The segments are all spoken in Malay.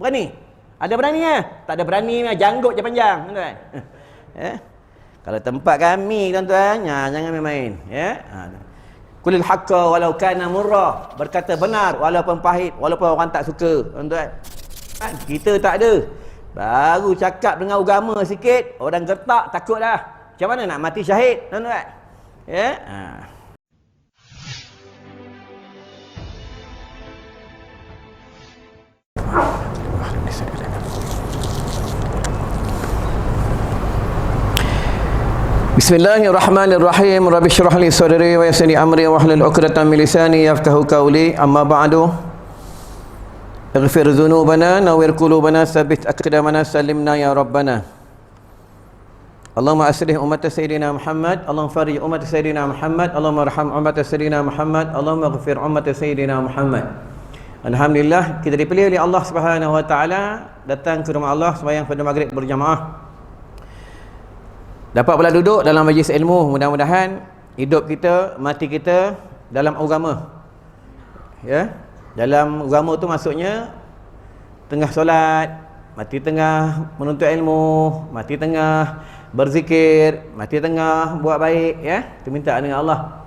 Berani? Ada beraninya? Tak ada berani, janggut je panjang, tuan-tuan. Kalau tempat kami, tuan-tuan, jangan main-main, ya. Qulil haqqa walau kana murra, berkata benar walaupun pahit, walaupun orang tak suka, tuan-tuan. Kita tak ada. Baru cakap dengan agama sikit, orang gertak takut dah. Macam mana nak mati syahid, tuan-tuan? Ya. Bismillahirrahmanirrahim. Rabbi shrah li sadri wa yassir li amri wa hlul 'uqdatam min lisani yafqahu qawli. Amma ba'du. Ighfir dhunubana nawwir qulubana tsabbit aqdamana sallimna ya rabbana. Allahumma aslih ummat sayyidina Muhammad, Allahumma farij ummat sayyidina Muhammad, Allahumma arham ummat sayyidina Muhammad, Allahumma ighfir ummat sayyidina Muhammad. Alhamdulillah, kita dipilih oleh Allah Subhanahu wa taala datang ke rumah Allah sembahyang pada maghrib berjamaah. Dapat pula duduk dalam majlis ilmu. Mudah-mudahan hidup kita, mati kita dalam agama. Ya, dalam agama tu maksudnya tengah solat, mati tengah menuntut ilmu, mati tengah berzikir, mati tengah buat baik, ya. Itu minta dengan Allah.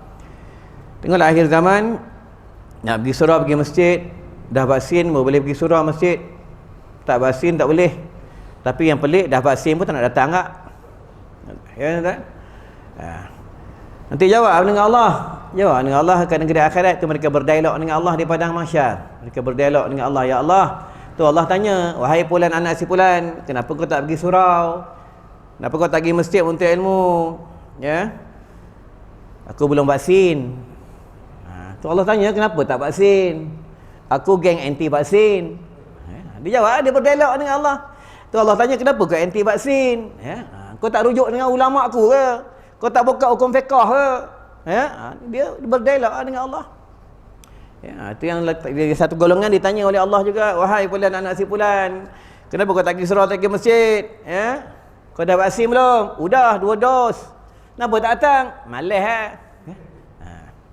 Tengoklah akhir zaman nak pergi surau, pergi masjid, dah vaksin baru boleh pergi surau masjid. Tak vaksin tak boleh. Tapi yang pelik dah vaksin pun tak nak datang tak. Ya, tuan. Nanti jawab dengan Allah. Jawab dengan Allah ke negeri akhirat tu, mereka berdialog dengan Allah di padang mahsyar. Mereka berdialog dengan Allah. Ya Allah, tu Allah tanya, wahai fulan anak si fulan, kenapa kau tak pergi surau? Kenapa kau tak pergi masjid untuk ilmu? Ya. Aku belum vaksin. Tu Allah tanya, kenapa tak vaksin? Aku geng anti vaksin. Dia jawab, dia berdialog dengan Allah. Tu Allah tanya, kenapa kau anti vaksin? Ya. Kau tak rujuk dengan ulama aku ke? Kau tak buka hukum fiqah ke? Ya, dia berdialog dengan Allah. Ya, itu yang satu golongan ditanya oleh Allah juga, wahai fulan anak si fulan, kenapa kau tak pergi surau, tak pergi masjid? Ya? Kau dah vaksin belum? Udah 2 dos. Kenapa tak datang? Malas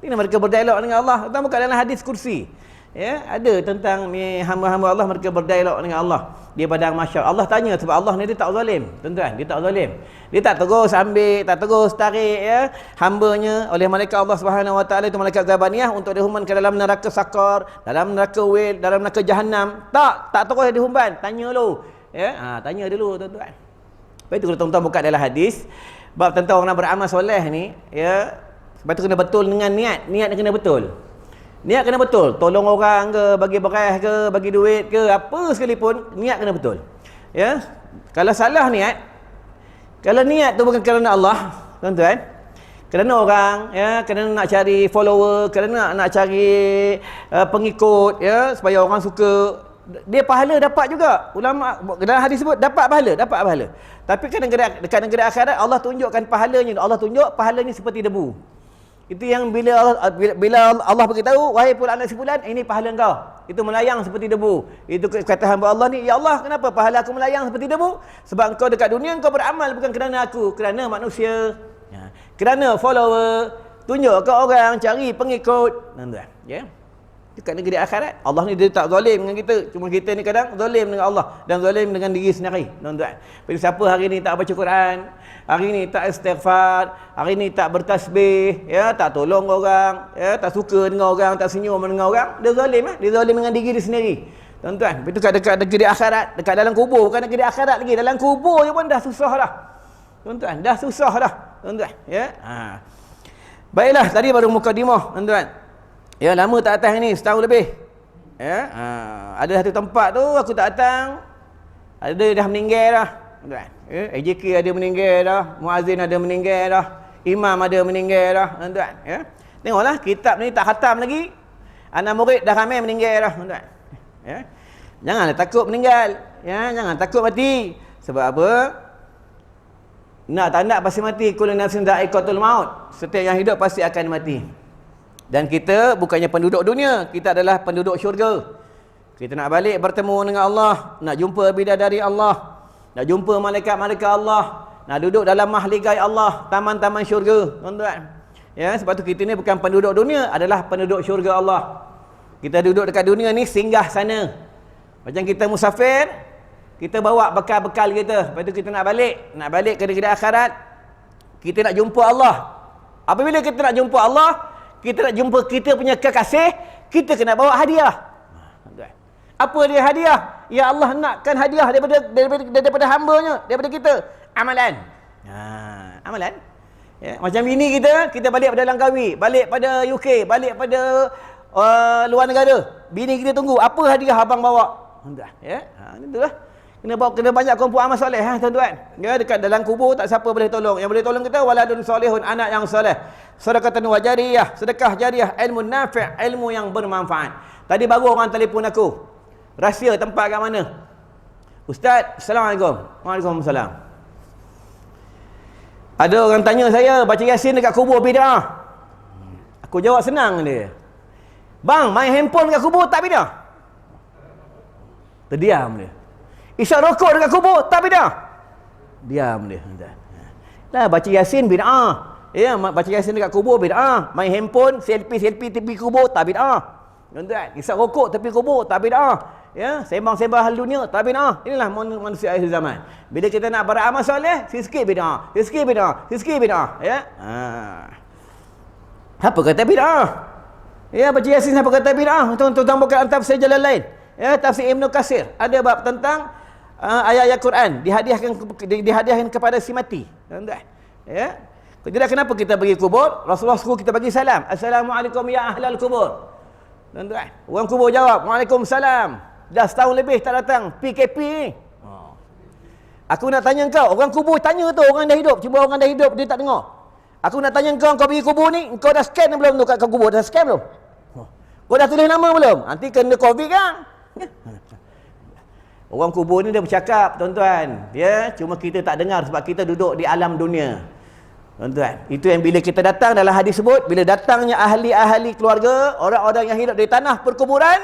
Ini mereka berdialog dengan Allah. Kita buka dalam hadis kursi. Ya, ada tentang hamba-hamba Allah, mereka berdialog dengan Allah di padang mahsyar. Allah tanya, sebab Allah ni dia tak zalim, tuan-tuan, dia tak zalim. Dia tak terus ambil, tak terus tarik, ya, hamba-nya oleh malaikat Allah Subhanahu wa taala, itu malaikat Zabaniyah, untuk dihumban ke dalam neraka sakar, dalam neraka wil, dalam neraka jahanam. Tak terus dihumban, tanya dulu. Ya, tanya dulu, tuan-tuan. Lepas itu kalau tuan-tuan buka dalam hadis bab tentang orang nak beramal soleh ni, ya, sebab tu kena betul dengan niat. Niat kena betul. Niat kena betul. Tolong orang ke, bagi beras ke, bagi duit ke, apa sekalipun, niat kena betul. Ya. Kalau salah niat, kalau niat tu bukan kerana Allah, tuan-tuan, kerana orang, ya, kerana nak cari follower, kerana nak cari pengikut, ya, supaya orang suka, dia pahala dapat juga. Ulama dalam hadis sebut dapat pahala. Tapi dekat negeri akhirat Allah tunjukkan pahalanya. Allah tunjuk pahalanya seperti debu. Itu yang bila Allah beritahu, wahai fulan anak si fulan, ini pahala engkau. Itu melayang seperti debu. Itu kata hamba Allah ni, ya Allah, kenapa pahala aku melayang seperti debu? Sebab engkau dekat dunia engkau beramal bukan kerana aku, kerana manusia. Ya. Kerana follower, tunjuk ke orang, cari pengikut. Tuan-tuan, ya. Dekat negeri akhirat, Allah ni dia tak zalim dengan kita. Cuma kita ni kadang zalim dengan Allah dan zalim dengan diri sendiri, tuan-tuan. Jadi siapa hari ni tak baca Quran, hari ni tak istighfar, hari ni tak bertasbih, ya, tak tolong orang, ya, tak suka dengan orang, tak senyum dengan orang, dia zalim, dia zalim dengan diri dia sendiri. Tuan-tuan, itu dekat negeri akhirat, dekat dalam kubur, bukan negeri akhirat lagi, dalam kubur je pun dah susah dah. Tuan-tuan, dah susah dah, tuan-tuan, ya. Baiklah, tadi baru mukadimah, tuan-tuan. Ya, lama tak datang ni, setahun lebih. Ya, ada satu tempat tu aku tak datang. Ada dah meninggal dah. Tuan. Ya, AJK ada meninggal dah, muazzin ada meninggal dah, imam ada meninggal dah, tuan. Ya. Tengoklah kitab ni tak khatam lagi. Anak murid dah ramai meninggal dah, tuan. Ya. Janganlah takut meninggal. Ya, jangan takut mati. Sebab apa? Nak tak nak pasti mati. Kullu nafsin dha'iqatul maut. Setiap yang hidup pasti akan mati. Dan kita bukannya penduduk dunia, kita adalah penduduk syurga. Kita nak balik bertemu dengan Allah, nak jumpa bidadari Allah, nak jumpa malaikat-malaikat Allah, nak duduk dalam mahligai Allah, taman-taman syurga, tuan-tuan. Ya, sebab tu kita ni bukan penduduk dunia, adalah penduduk syurga Allah. Kita duduk dekat dunia ni singgah sana. Macam kita musafir, kita bawa bekal-bekal kita. Lepas tu kita nak balik ke negeri akhirat. Kita nak jumpa Allah. Apabila kita nak jumpa Allah, kita nak jumpa kita punya kekasih, kita kena bawa hadiah. Apa dia hadiah? Ya Allah nakkan hadiah daripada hamba-Nya, daripada kita. Amalan. Amalan. Ya, macam ini kita balik pada Langkawi, balik pada UK, balik pada luar negara. Bini kita tunggu, apa hadiah abang bawa? Ya, itulah. Kena banyak kumpul amal soleh, tuan-tuan. Ya, dekat dalam kubur tak siapa boleh tolong. Yang boleh tolong kita waladun solehun, anak yang soleh. Sedekah wa jariyah, sedekah jariah, ilmu nafi', ilmu yang bermanfaat. Tadi baru orang telefon aku. Rahsia tempat kat mana? Ustaz, Assalamualaikum. Waalaikumsalam. Ada orang tanya saya, baca Yasin dekat kubur bid'ah. Aku jawab senang dia. Bang, main handphone dekat kubur tak bid'ah? Terdiam dia. Isyak rokok dekat kubur tak bid'ah? Diam dia. Lah baca Yasin bid'ah. Ya, baca Yasin dekat kubur bid'ah. Main handphone, selfie tepi kubur tak bid'ah. Tuan-tuan, isyak rokok tepi kubur tak bid'ah. Ya, sembang-sembang hal dunia tak bid'ah. Inilah manusia akhir zaman. Bila kita nak beramal soleh, sikit bid'ah, sikit bid'ah, ya. Apa kata bid'ah? Ya, baca Yasin apa kata bid'ah? Tuan-tuan buka tafsir Jalalain. Ya, tafsir Ibnu Katsir. Ada bab tentang ayat-ayat Quran dihadiahkan kepada si mati. Tuan-tuan. Ya. Jadi kenapa kita pergi kubur? Rasulullah suruh kita bagi salam. Assalamualaikum ya ahlal kubur. Tuan-tuan, orang kubur jawab, Waalaikumsalam. Dah setahun lebih tak datang, PKP ni. Aku nak tanya kau, orang kubur tanya tu, orang dah hidup. Cuba orang dah hidup, dia tak dengar. Aku nak tanya kau pergi kubur ni, kau dah scan belum tu kat kubur? Dah scan belum? Kau dah tulis nama belum? Nanti kena COVID kan? Orang kubur ni dia bercakap, tuan-tuan. Ya, cuma kita tak dengar sebab kita duduk di alam dunia. Tuan-tuan, itu yang bila kita datang dalam hadis sebut, bila datangnya ahli-ahli keluarga, orang-orang yang hidup di tanah perkuburan,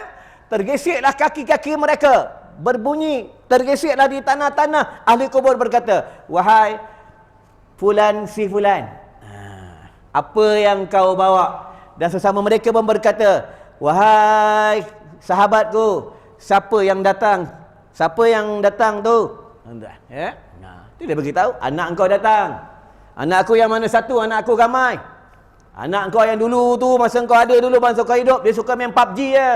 tergesiklah kaki-kaki mereka, berbunyi, tergesiklah di tanah-tanah. Ahli kubur berkata, wahai fulan si fulan, apa yang kau bawa? Dan sesama mereka pun berkata, wahai sahabatku, siapa yang datang? Siapa yang datang tu? Ya? Itu dia beritahu, anak engkau datang. Anak aku yang mana satu? Anak aku ramai. Anak kau yang dulu tu, masa kau ada dulu, masa kau hidup, dia suka main PUBG je.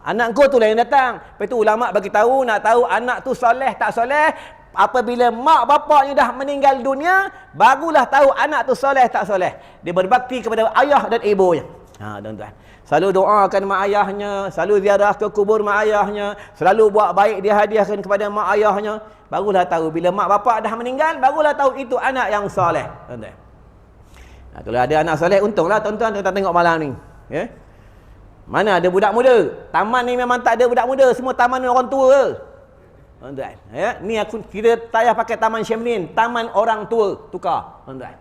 Anak kau tu lah yang datang. Lepas tu ulama' bagi tahu, nak tahu anak tu soleh tak soleh, apabila mak bapaknya dah meninggal dunia, barulah tahu anak tu soleh tak soleh. Dia berbakti kepada ayah dan ibunya. Tuan-tuan, selalu doakan mak ayahnya, selalu ziarah ke kubur mak ayahnya, selalu buat baik dia hadiahkan kepada mak ayahnya. Barulah tahu, bila mak bapak dah meninggal, barulah tahu itu anak yang soleh. Tuan-tuan, kalau ada anak soleh, untunglah tuan-tuan tengok malam ni. Ya? Mana ada budak muda? Taman ni memang tak ada budak muda, semua taman ni orang tua ke? Tuan-tuan, ya, ni kita tak payah pakai taman Syamlin, taman orang tua tukar. Tuan-tuan,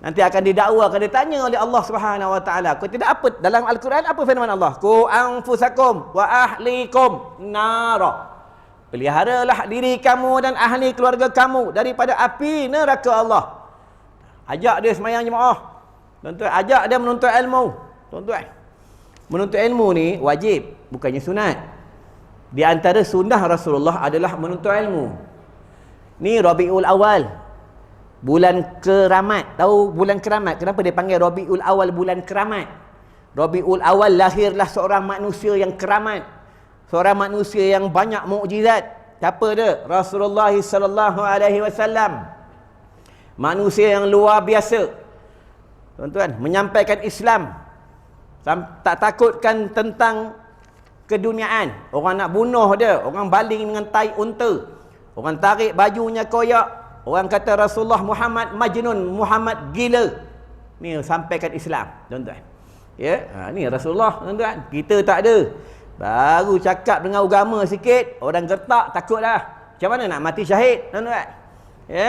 nanti akan didakwa, akan ditanya oleh Allah Subhanahu Wa Taala. Kau tidak apa dalam Al-Quran, apa firman Allah? Qu anfusakum wa ahlikum nara. Peliharalah diri kamu dan ahli keluarga kamu daripada api neraka Allah. Ajak dia sembahyang jemaah. Tuan-tuan, ajak dia menuntut ilmu. Tuan-tuan, menuntut ilmu ni wajib, bukannya sunat. Di antara sunnah Rasulullah adalah menuntut ilmu. Ni Rabiul Awal, bulan keramat. Tahu bulan keramat? Kenapa dia panggil Rabiul Awal bulan keramat? Rabiul Awal lahirlah seorang manusia yang keramat. Seorang manusia yang banyak mukjizat. Siapa dia? Rasulullah sallallahu alaihi wasallam. Manusia yang luar biasa. Tuan-tuan, menyampaikan Islam. Tak takutkan tentang keduniaan. Orang nak bunuh dia, orang baling dengan tai unta, orang tarik bajunya koyak, orang kata Rasulullah Muhammad majnun, Muhammad gila. Ni sampaikan Islam, tuan-tuan. Ya, ni Rasulullah, tuan-tuan. Kita tak ada. Baru cakap dengan agama sikit, orang gertak, takutlah. Macam mana nak mati syahid, tuan-tuan? Ya.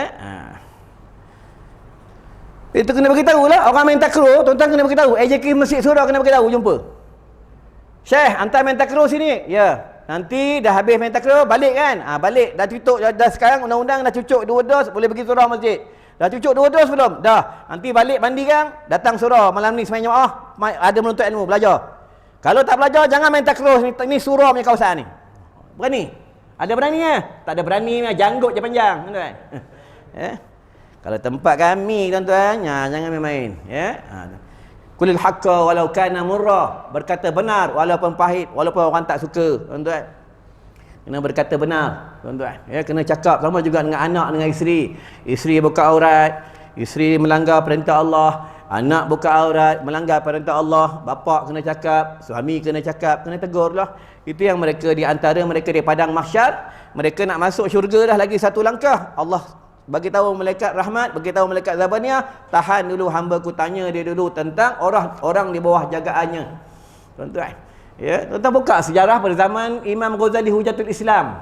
Itu kena beritahu lah. Orang main takraw, tuan-tuan kena beritahu. AJK Masjid Surau kena beritahu, jumpa. Syekh, hantar main takraw sini. Ya. Nanti dah habis main takraw, balik kan? Balik. Dah cucuk, dah sekarang undang-undang dah cucuk 2 dos, boleh pergi surau masjid. Dah cucuk 2 dos belum? Dah. Nanti balik mandi kan? Datang surau. Malam ni sembahyang jemaah, ada menuntut ilmu, belajar. Kalau tak belajar, jangan main takraw. Ni surau punya kawasan ni. Berani? Ada beraninya? Tak ada berani, janggut je panjang, tuan-tuan. Kalau tempat kami, tuan-tuan, jangan main-main, ya. Qulil haqqa walau kana murra, berkata benar walaupun pahit, walaupun orang tak suka, tuan-tuan. Kena berkata benar, tuan-tuan. Ya, kena cakap sama juga dengan anak, dengan isteri. Isteri buka aurat, isteri melanggar perintah Allah, anak buka aurat, melanggar perintah Allah, bapa kena cakap, suami kena cakap, kena tegurlah. Itu yang mereka, di antara mereka di padang mahsyar, mereka nak masuk syurga dah lagi satu langkah. Allah bagi tahu malaikat rahmat, bagi tahu malaikat Zabaniyah, tahan dulu hamba ku tanya dia dulu tentang orang di bawah jagaannya. Tuan-tuan, ya, tuan-tuan buka sejarah pada zaman Imam Ghazali Hujatul Islam.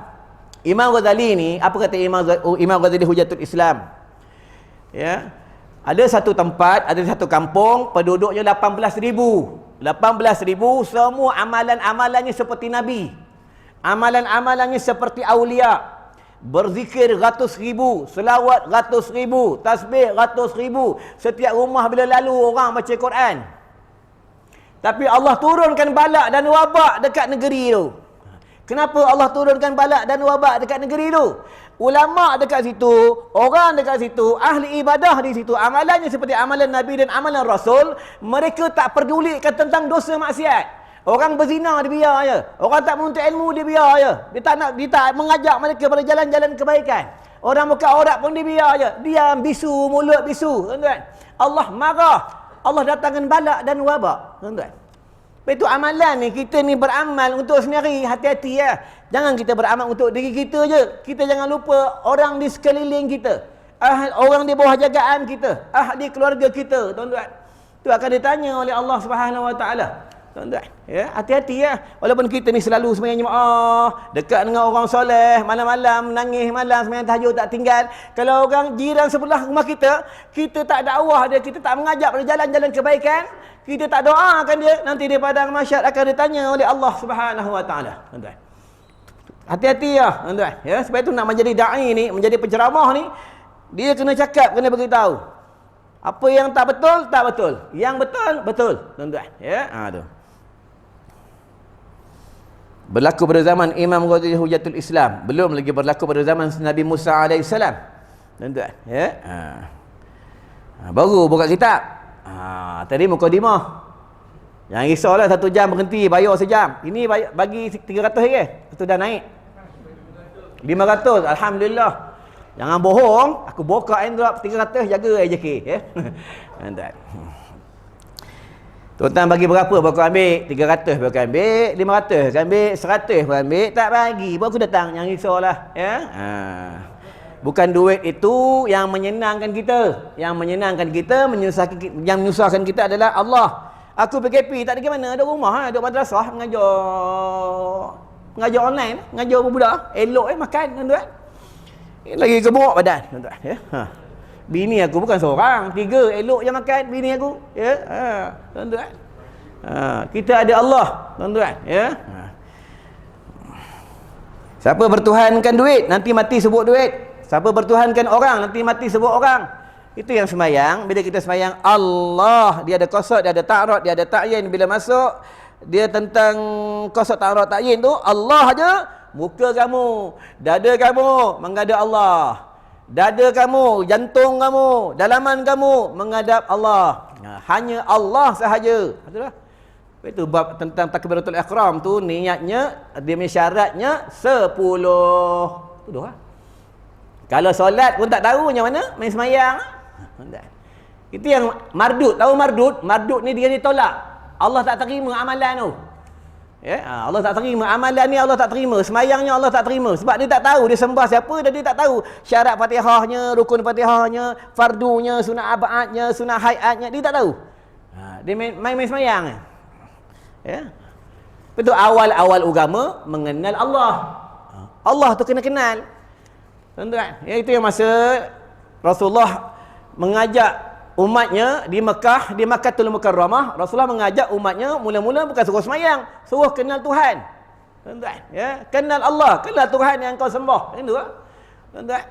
Imam Ghazali ni, apa kata Imam Ghazali Hujatul Islam? Ya. Ada satu tempat, ada satu kampung, penduduknya 18,000. 18,000, semua amalan-amalannya seperti Nabi. Amalan-amalannya seperti awliya. Berzikir ratus ribu, selawat ratus ribu, tasbih ratus ribu. Setiap rumah bila lalu orang baca Quran. Tapi Allah turunkan balak dan wabak dekat negeri tu. Kenapa Allah turunkan balak dan wabak dekat negeri tu? Ulama dekat situ, orang dekat situ, ahli ibadah di situ, amalannya seperti amalan Nabi dan amalan Rasul, mereka tak pedulikan tentang dosa maksiat. Orang berzina dia biar je. Orang tak menuntut ilmu dia biar je. Dia tak mengajak mereka pada jalan-jalan kebaikan. Orang buka aurat pun dia biar je. Diam, bisu, mulut bisu, tuan-tuan. Allah marah. Allah datangkan balak dan wabak, tuan-tuan. Itu amalan ni, kita ni beramal untuk sendiri, hati-hati ya. Jangan kita beramal untuk diri kita je. Kita jangan lupa orang di sekeliling kita. Orang di bawah jagaan kita, ahli keluarga kita, tuan-tuan. Itu akan ditanya oleh Allah Subhanahu Wa Taala. Tuan-tuan, ya, hati-hati ya. Walaupun kita ni selalu sembahyang jemaah, dekat dengan orang soleh, malam-malam nangis malam sembahyang tahajud tak tinggal. Kalau orang jiran sebelah rumah kita, kita tak dakwah dia, kita tak mengajak pada jalan-jalan kebaikan, kita tak doakan dia, nanti di padang mahsyar akan ditanya oleh Allah Subhanahu Wa Taala. Tuan-tuan, hati-hati ya, tuan-tuan. Ya, sebab itu nak menjadi dai ni, menjadi penceramah ni, dia kena cakap, kena beritahu. Apa yang tak betul, tak betul. Yang betul, betul, tuan-tuan. Ya, tu. Berlaku pada zaman Imam Ghazali Hujatul Islam, belum lagi berlaku pada zaman Nabi Musa alaihissalam, tuan-tuan, ya. Baru buka kitab. Tadi mukadimah. Jangan risaulah 1 jam berhenti, bayar sejam. Ini bagi 300 je. Itu dah naik 500. Alhamdulillah. Jangan bohong, aku buka envelope 300, jaga AJK, ya. Tuan-tuan. Tuan-tuan bagi berapa baru aku ambil? 300 baru aku ambil, 500 aku ambil, 100 baru ambil, tak bagi baru aku datang. Jangan risaulah, ya. Bukan duit itu yang menyenangkan kita. Yang menyenangkan kita, yang menyusahkan kita adalah Allah. Aku PKP tak ada ke mana, ada rumah, ada madrasah, mengajar online, mengajar budak, elok makan, tuan-tuan. Lagi gemuk badan, tuan-tuan, ya. Bini aku bukan seorang, 3 elok je makan bini aku, ya. Tuan-tuan. Kita ada Allah, tuan-tuan, ya. Siapa bertuhankan duit, nanti mati sebut duit. Siapa bertuhankan orang, nanti mati sebut orang. Itu yang sembahyang. Bila kita sembahyang Allah, dia ada qasad, dia ada ta'arud, dia ada ta'yin. Bila masuk, dia tentang qasad, ta'arud, ta'yin tu, Allah aja. Muka kamu, dada kamu menghadap Allah. Dada kamu, jantung kamu, dalaman kamu menghadap Allah. Hanya Allah sahaja. Itulah. Itu bab tentang takbiratul ihram tu, niatnya, dia punya syaratnya 10. Tu doa. Kalau solat pun tak tahu macam mana, main semayang. Itu yang mardud. Tahu mardud? Mardud ni dia ditolak. Allah tak terima amalan tu. Ya, Allah tak terima amalan ni, Allah tak terima semayangnya, Allah tak terima sebab dia tak tahu dia sembah siapa dan dia tak tahu syarat Fatihahnya, rukun Fatihahnya, fardunya, sunat abaatnya, sunat hayatnya, dia tak tahu. Dia main semayang. Ya. Betul, awal-awal agama mengenal Allah. Allah tu kena kenal. Tuan-tuan, ya, itu yang masa Rasulullah mengajak umatnya di Mekah, di Makkahul Mukarramah, Rasulullah mengajak umatnya mula-mula bukan suruh semayang, suruh kenal Tuhan. Tuan-tuan, ya, kenal Allah, kenal Tuhan yang kau sembah. Itu tuan-tuan.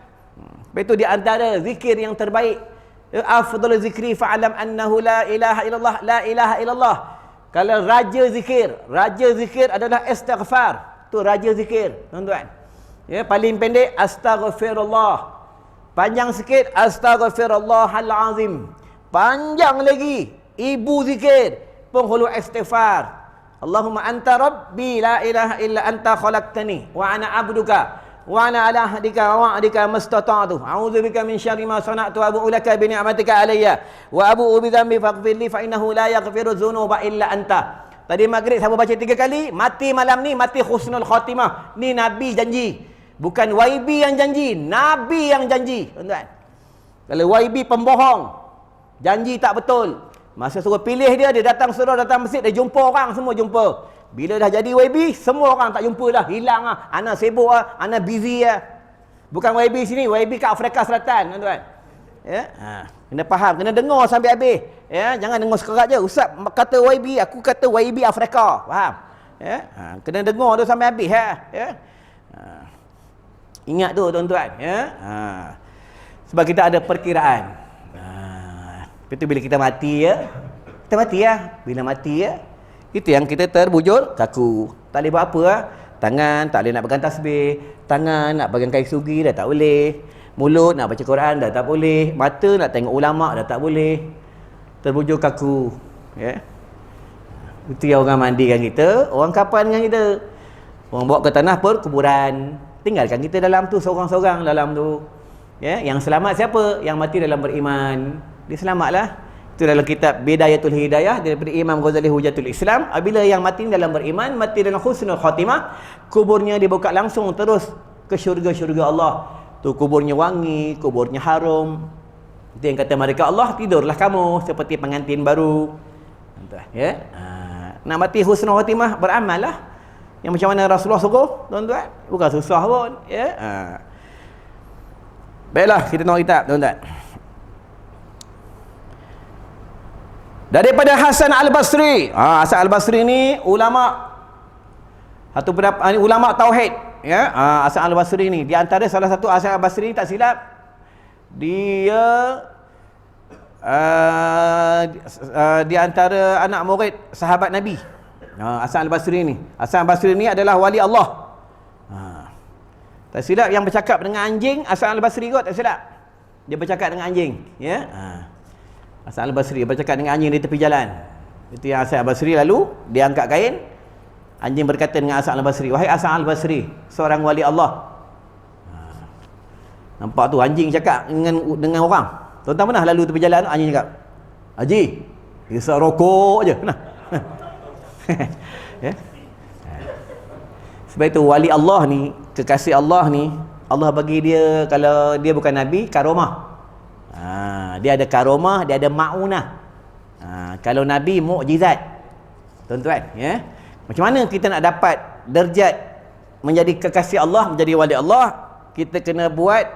Itu di antara zikir yang terbaik. Afdhalu zikri fa'alam annahu la ilaha illallah, la ilaha illallah. Kalau raja zikir adalah istighfar. tu raja zikir, tuan-tuan. Ya, paling pendek astaghfirullah. Panjang sikit astaghfirullahal azim. Panjang lagi ibu zikir, penghulu istighfar. Allahumma anta rabbi la ilaha illa anta khalaqtani wa ana abduka wa ana ala ahdika wa wa'dika mastata'tu. A'udzubika min syarri ma sana'tu wa abu'u laka bi ni'matika alayya wa abu'u bi dhanbi faghfir li fa innahu la yaghfiru dzunuba illa anta. Tadi maghrib siapa baca 3 kali, mati malam ni mati husnul khatimah. Ni Nabi janji. Bukan YB yang janji, Nabi yang janji, tuan-tuan. Kalau YB pembohong, janji tak betul. Masa suruh pilih dia datang suruh datang masjid, dia jumpa orang, semua jumpa. Bila dah jadi YB, semua orang tak jumpa dah, hilang lah. Ana sibuk lah, ana busy lah. Bukan YB sini, YB kat Afrika Selatan, tuan-tuan. Ya, kena faham, kena dengar sampai habis. Ya, jangan dengar sekerat je. Ustaz kata YB, aku kata YB Afrika, faham? Ya, kena dengar tu sampai habis ya. Ingat tu tuan-tuan ya. Sebab kita ada perkiraan. Itu bila kita mati ya. Kita mati ya. Bila mati ya, itu yang kita terbujur kaku. Tak boleh buat apa lah. Tangan tak boleh nak pegang tasbih, tangan nak pegang kain sugi dah tak boleh. Mulut nak baca Quran dah tak boleh. Mata nak tengok ulama dah tak boleh. Terbujur kaku ya. Itu yang orang mandikan kita, orang kapan dengan kita. Orang bawa ke tanah perkuburan. Tinggalkan kita dalam tu seorang-seorang dalam tu. Ya, yang selamat siapa? Yang mati dalam beriman. Dia selamatlah. Itu dalam kitab Bidayatul Hidayah daripada Imam Ghazali Hujatul Islam. Apabila yang mati dalam beriman, mati dalam husnul khatimah, kuburnya dibuka langsung terus ke syurga-syurga Allah. Tu kuburnya wangi, kuburnya harum. Itu yang kata mereka, Allah tidurlah kamu seperti pengantin baru. Ya. Nak mati husnul khatimah, beramal lah. Yang macam mana Rasulullah suruh, tuan-tuan. Bukan susah pun. Ya. Baiklah, kita tengok kitab, tuan-tuan. Daripada Hasan Al-Basri. Hasan Al-Basri ni ulama. Satu ulama tauhid. Ya. Hasan Al-Basri ni. Di antara salah satu Hasan Al-Basri, tak silap, dia di antara anak murid sahabat Nabi. Hasan Al-Basri ni. Hasan Al-Basri ni adalah wali Allah. Tak silap yang bercakap dengan anjing Hasan Al-Basri kot, tak silap. Dia bercakap dengan anjing, ya. Hasan Al-Basri bercakap dengan anjing di tepi jalan. Itu yang Hasan Al-Basri, lalu dia angkat kain. Anjing berkata dengan Hasan Al-Basri, "Wahai Hasan Al-Basri, seorang wali Allah." Nampak tu anjing cakap dengan orang. Tuan-tuan pernah lalu tepi jalan, anjing cakap, "Haji, hisap rokok je." Pernah? Ya. Sebab itu wali Allah ni, kekasih Allah ni, Allah bagi dia, kalau dia bukan Nabi, karomah. Dia ada karomah, dia ada ma'unah. Kalau Nabi, mukjizat. Tuan-tuan, ya. Macam mana kita nak dapat derajat menjadi kekasih Allah, menjadi wali Allah? Kita kena buat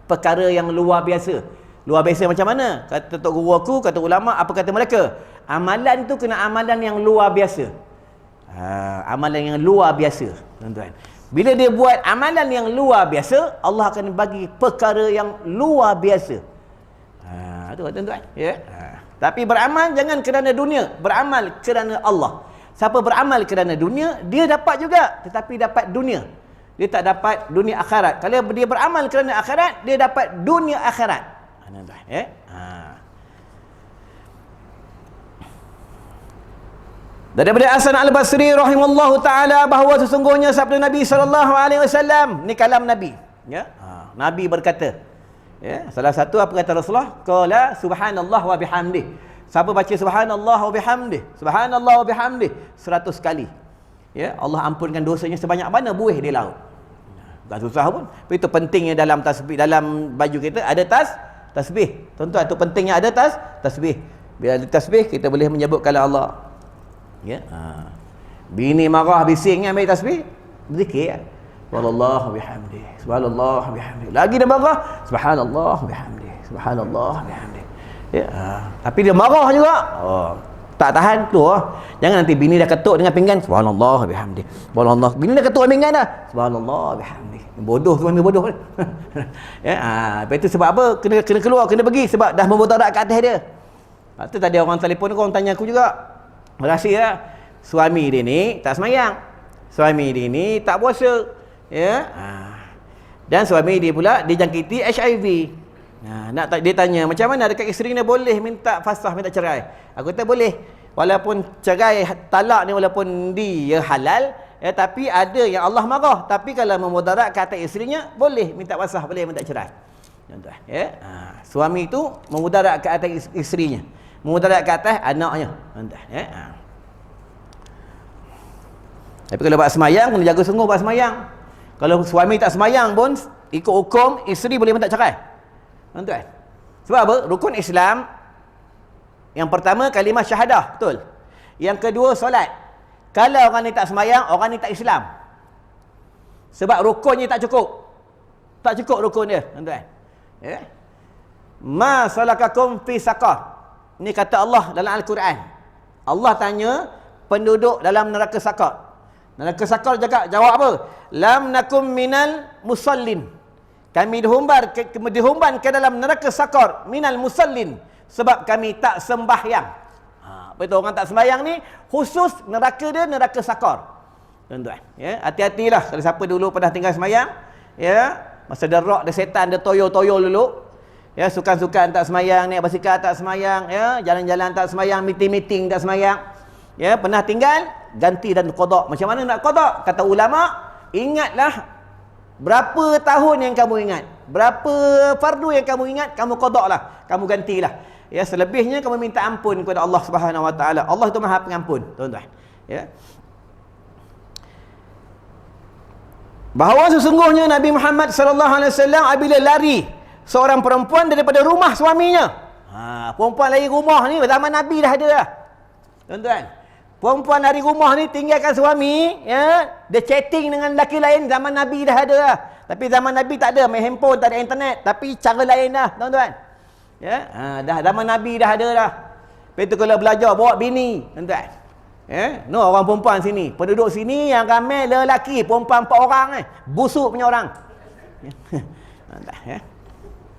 perkara yang luar biasa. Luar biasa macam mana? Kata tok guru aku, kata ulama, apa kata mereka? Amalan tu kena amalan yang luar biasa. Amalan yang luar biasa, tuan-tuan. Bila dia buat amalan yang luar biasa, Allah akan bagi perkara yang luar biasa. Itu tuan-tuan, ya. Tapi beramal jangan kerana dunia, beramal kerana Allah. Siapa beramal kerana dunia, dia dapat juga, tetapi dapat dunia. Dia tak dapat dunia akhirat. Kalau dia beramal kerana akhirat, dia dapat dunia akhirat. Ya. Daripada Hasan Al-Basri rahimallahu taala bahawa sesungguhnya sabda Nabi sallallahu alaihi wasallam, ni kalam Nabi, ya. Nabi berkata, ya, salah satu apa kata Rasulullah? Qala subhanallah wa bihamdih. Siapa baca subhanallah wa bihamdih, subhanallah wa bihamdih 100 kali, ya, Allah ampunkan dosanya sebanyak mana buih di laut. Tak susah pun. Tapi itu pentingnya dalam tasbih, dalam baju kita ada tasbih. Tuan-tuan, itu pentingnya ada tasbih. Bila ada tasbih, kita boleh menyebutkan Allah. Ya. Bini marah bising ambil tasbih, berzikir. Wallahu bihamdi, subhanallah bihamdi. Lagi dia marah, subhanallah bihamdi, subhanallah bihamdi. Ya. Tapi dia marah juga. Tak tahan tu. Jangan nanti bini dah ketuk dengan pinggan, subhanallah bihamdi. Subhanallah. Bini dah ketuk dengan pinggan dah, subhanallah bihamdi. Bodoh tu, ambil bodoh. Ya, lepas itu sebab apa? Kena keluar, kena pergi sebab dah memutarak ke atas dia. Lepas tu tadi orang telefon, orang tanya aku juga. Rahsia suami dia ni tak semayang. Suami dia ni tak puasa. Ya. Dan suami dia pula dijangkiti HIV. Dia tanya, macam mana dekat isteri ni boleh minta fasah, minta cerai? Aku kata boleh. Walaupun cerai talak ni walaupun dia halal, tapi ada yang Allah marah. Tapi kalau memudarat ke atas isterinya, boleh minta fasah, boleh minta cerai. Tuan-tuan, ya. Suami tu memudarat ke atas isterinya, memudarat ke atas anaknya. Tuan-tuan, ya. Tapi kalau buat semayang, kena jaga sungguh buat semayang. Kalau suami tak semayang pun, ikut hukum, isteri boleh minta cerai. Tuan-tuan. Sebab apa? Rukun Islam, yang pertama kalimah syahadah, betul. Yang kedua solat. Kalau orang ni tak semayang, orang ni tak Islam. Sebab rukunnya tak cukup. Tak cukup rukun dia, tuan-tuan. Ya. Ma salakakum fi saqar. Ini kata Allah dalam Al-Quran. Allah tanya penduduk dalam neraka saqar. Neraka saqar jawab apa? Lam nakum minal musallin. Kami dihumban ke dalam neraka saqar minal musallin, sebab kami tak sembahyang. Betul, orang tak sembahyang ni khusus neraka dia neraka saqar. Tuan-tuan, ya, hati-hatilah kalau siapa dulu pernah tinggal sembahyang, ya, masa derak dia setan dia toyol-toyol dulu. Ya, sukan-sukan tak semayang, naik basikal tak semayang, ya, jalan-jalan tak semayang, meeting-meeting tak semayang. Ya, pernah tinggal, ganti dan qada. Macam mana nak qada? Kata ulama, ingatlah berapa tahun yang kamu ingat, berapa fardu yang kamu ingat, kamu qada lah, kamu gantilah. Ya, selebihnya kamu minta ampun kepada Allah Subhanahu Wa Taala. Allah itu Maha Pengampun, tuan-tuan. Ya. Bahawa sesungguhnya Nabi Muhammad sallallahu alaihi wasallam apabila lari seorang perempuan daripada rumah suaminya. Perempuan lari rumah ni zaman Nabi dah ada dah. Tuan-tuan, perempuan lari rumah ni tinggalkan suami, ya, dia chatting dengan lelaki lain, zaman Nabi dah ada dah. Tapi zaman Nabi tak ada main handphone, tak ada internet, tapi cara lain dah, tuan-tuan. Ya, dah zaman Nabi dah ada dah. Lepas tu kalau belajar bawa bini, tuan-tuan. Ya, no, orang perempuan sini, penduduk sini yang ramai lelaki, perempuan 4 orang busuk punya orang. Ya.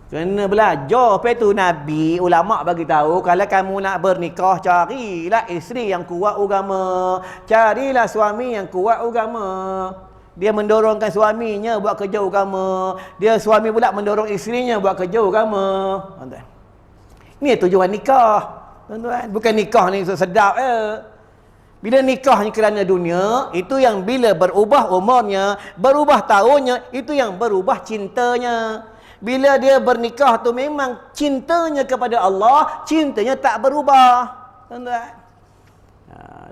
Kena belajar. Lepas tu Nabi, ulama bagi tahu, kalau kamu nak bernikah, carilah isteri yang kuat agama, carilah suami yang kuat agama. Dia mendorongkan suaminya buat kerja agama, dia suami pula mendorong isterinya buat kerja agama. Tuan-tuan, ini tujuan nikah, tuan-tuan. Bukan nikah ni sedap Bila nikah ni kerana dunia, itu yang bila berubah umurnya, berubah tahunnya, itu yang berubah cintanya. Bila dia bernikah tu memang cintanya kepada Allah, cintanya tak berubah, tuan-tuan.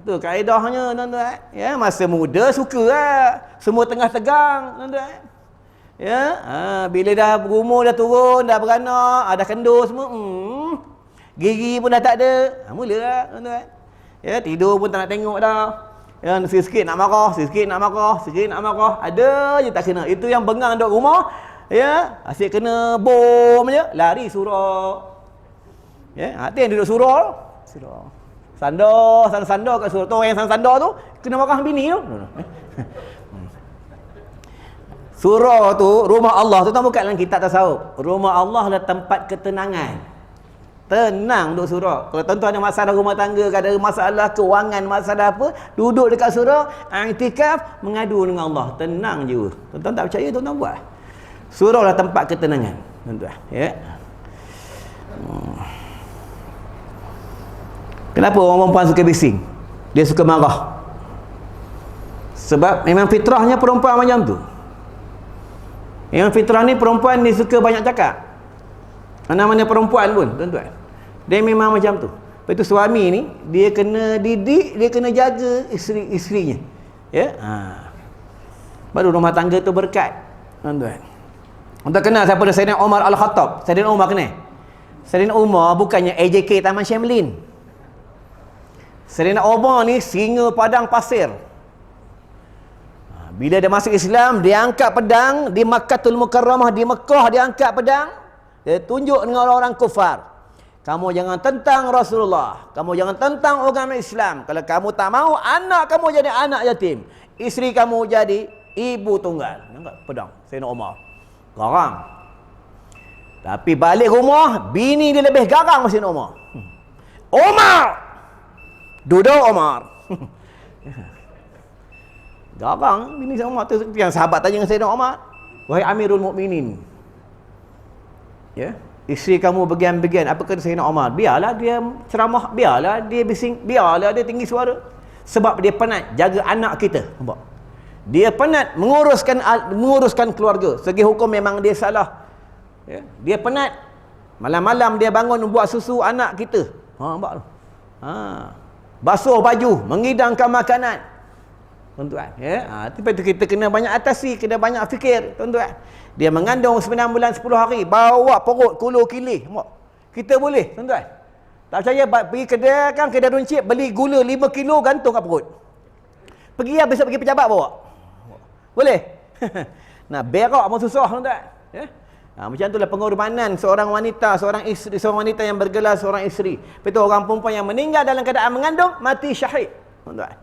Tu kaedahnya, tuan-tuan. Ya, masa muda suka semua tengah tegang, tuan-tuan. Ya, bila dah berumur, dah turun, dah beranak, dah kendur semua, gigi pun dah tak ada, mulalah, tuan-tuan. Ya, tidur pun tak nak tengok dah. Ya, sikit-sikit nak marah, sikit-sikit nak marah, sikit nak marah. Ada je tak kena. Itu yang bengang duduk rumah, ya, asyik kena bom je, lari surau. Ya, hati yang duduk surau. Sandar kat surau. Tu orang yang sandar tu kena marah bini tu. Surau tu, rumah Allah tu tak bukan dalam kitab tasawuf. Rumah Allah adalah tempat ketenangan. Tenang duduk surau. Kalau tuan-tuan ada masalah rumah tangga, ada masalah keuangan, masalah apa, duduk dekat surau, i'tikaf, mengadu dengan Allah. Tenang je. Tuan-tuan tak percaya, tuan-tuan buat. Surau adalah tempat ketenangan, tuan-tuan. Ya. Kenapa orang perempuan suka bising? Dia suka marah. Sebab memang fitrahnya perempuan macam tu. Yang fitrah ni perempuan ni suka banyak cakap. Mana-mana perempuan pun, tuan-tuan, dia memang macam tu. Lepas tu suami ni, dia kena didik, dia kena jaga isterinya. Ya? Baru rumah tangga tu berkat, tuan-tuan. Untuk kenal siapa dia? Sayyidina Umar Al-Khattab. Sayyidina Umar kenal? Sayyidina Umar bukannya AJK Taman Syamlin. Sayyidina Umar ni singa padang pasir. Bila dia masuk Islam, dia angkat pedang di Makkatul Mukarramah, di Mekah dia angkat pedang. Dia tunjuk dengan orang-orang kufar. Kamu jangan tentang Rasulullah. Kamu jangan tentang agama Islam. Kalau kamu tak mau, anak kamu jadi anak yatim. Isteri kamu jadi ibu tunggal. Nampak pedang Sayyidina Umar. Garang. Tapi balik rumah, bini dia lebih garang Sayyidina Umar. Umar! Duduk Umar. Garang bini Sayyidina Umar tu. Yang sahabat tanya dengan Sayyidina Umar, wahai Amirul Mukminin, ya, isteri kamu bagian-bagian, apa kata Sayyidina Umar? Biarlah dia ceramah, biarlah dia bising, biarlah dia tinggi suara. Sebab dia penat jaga anak kita. Nampak? Dia penat menguruskan keluarga. Segi hukum memang dia salah. Ya? Dia penat. Malam-malam dia bangun buat susu anak kita. Nampak tu? Basuh baju, mengidangkan makanan. Tuan-tuan, ya. Tapi itu kita kena banyak atasi, kena banyak fikir, tuan-tuan. Dia mengandung 9 bulan 10 hari, bawa perut kulu kilih. Kita boleh, tuan-tuan. Tak percaya pergi kedai kan, kedai runcit, beli gula 5 kilo gantung kat perut. Pergi besok pergi pejabat bawa. Boleh? Nah, berak pun susah, tuan-tuan. Ya. Macam itulah pengorbanan seorang wanita, seorang wanita yang bergelar seorang isteri. Betul, orang perempuan yang meninggal dalam keadaan mengandung mati syahid. Tuan-tuan.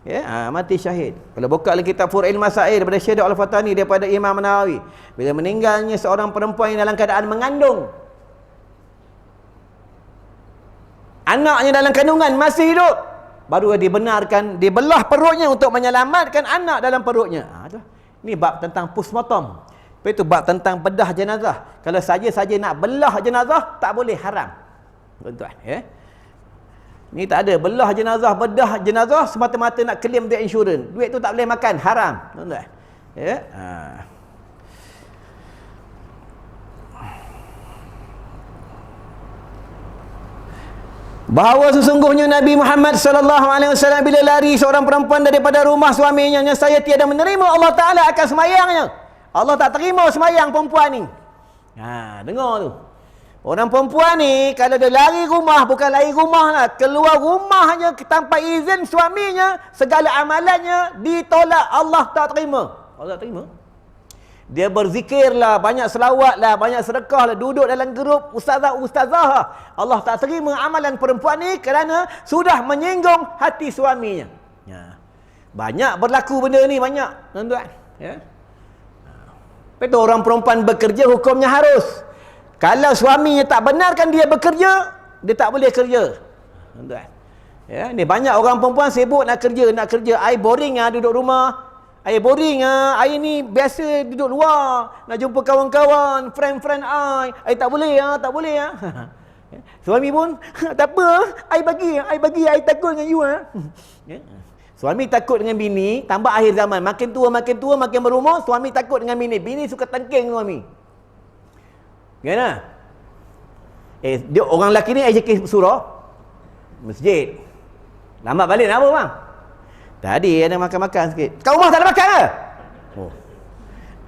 Ya, mati syahid. Kalau buka lagi kitab Fur'il Masail daripada Syekh Al-Fatani daripada Imam Nawawi, bila meninggalnya seorang perempuan yang dalam keadaan mengandung, anaknya dalam kandungan masih hidup, baru dibenarkan dibelah perutnya untuk menyelamatkan anak dalam perutnya. Ini bab tentang postmortem. Lepas itu bab tentang bedah jenazah. Kalau saja-saja nak belah jenazah, tak boleh, haram. Tuan-tuan, ya. Ni tak ada belah jenazah, bedah jenazah semata-mata nak claim duit insurans. Duit tu tak boleh makan, haram. Tuan-tuan. Ya. Bahawa sesungguhnya Nabi Muhammad SAW bila lari seorang perempuan daripada rumah suaminya, yang saya tiada menerima, Allah Ta'ala akan semayangnya. Allah tak terima semayang perempuan ni. Dengar tu. Orang perempuan ni, kalau dia lari rumah, bukan lari rumah lah, keluar rumahnya tanpa izin suaminya, segala amalannya ditolak, Allah tak terima. Allah tak terima. Dia berzikir lah, banyak selawat lah, banyak sedekah lah, duduk dalam grup ustazah-ustazah lah. Allah tak terima amalan perempuan ni kerana sudah menyinggung hati suaminya. Banyak berlaku benda ni, banyak, tuan-tuan. Ya. Betul, orang perempuan bekerja hukumnya harus. Kalau suaminya tak benarkan dia bekerja, dia tak boleh kerja. Tuan-tuan. Ya, ni banyak orang perempuan sibuk nak kerja. Ai boring duduk rumah. Ai boring ai ni biasa duduk luar, nak jumpa kawan-kawan, friend ai tak boleh tak boleh Suami pun tak apa, ai bagi ai takut dengan you Ya. Suami takut dengan bini, tambah akhir zaman. Makin tua, makin berumur, suami takut dengan bini. Bini suka tengking suami. Gimana? Dia orang lelaki ni AJK surau, masjid. Lambat balik nak apa bang? Tadi ada makan-makan sikit. Kat rumah tak ada makan ke?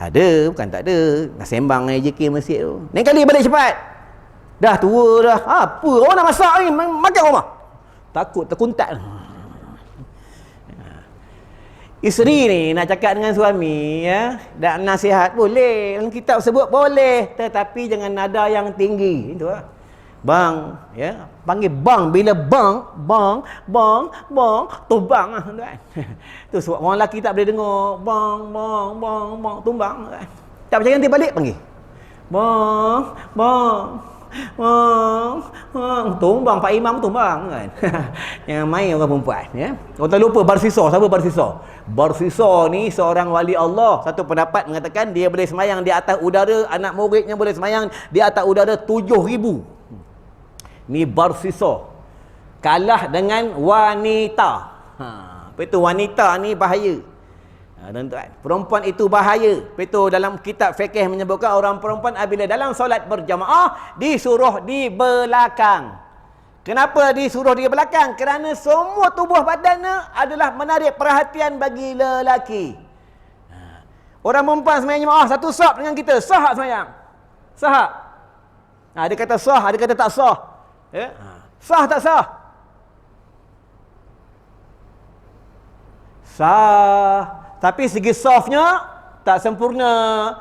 Ada, bukan tak ada. Dah sembang AJK masjid tu. Lain kali balik cepat. Dah tua dah. Apa? Orang nak masak ni, makan rumah. Takut terkuntat. Isteri ni nak cakap dengan suami, ya, dan nasihat boleh, dalam kitab sebut boleh, tetapi jangan nada yang tinggi. Itu lah. Bang, ya, panggil bang, bila bang, tumbang lah, tuan. Tu sebab orang lelaki tak boleh dengar bang, tumbang. Tak percaya nanti balik panggil. Bang, tumbang, Pak Imam tumbang kan. Yang main orang perempuan, ya. Kau tak lupa Barsisa, siapa Barsisa? Barsisa ni seorang wali Allah. Satu pendapat mengatakan dia boleh semayang di atas udara, anak muridnya boleh semayang di atas udara 7,000. Ni Barsisa. Kalah dengan wanita. Itu wanita ni bahaya. Tuan-tuan, perempuan itu bahaya. Itu dalam kitab fiqh menyebutkan orang perempuan apabila dalam solat berjamaah disuruh di belakang. Kenapa disuruh di belakang? Kerana semua tubuh badannya adalah menarik perhatian bagi lelaki. Orang perempuan semayang jemaah satu saf dengan kita, sah tak semayang? Sah. Ada kata sah, ada kata tak sah. Ya? Sah tak sah? Sah. Tapi segi softnya tak sempurna.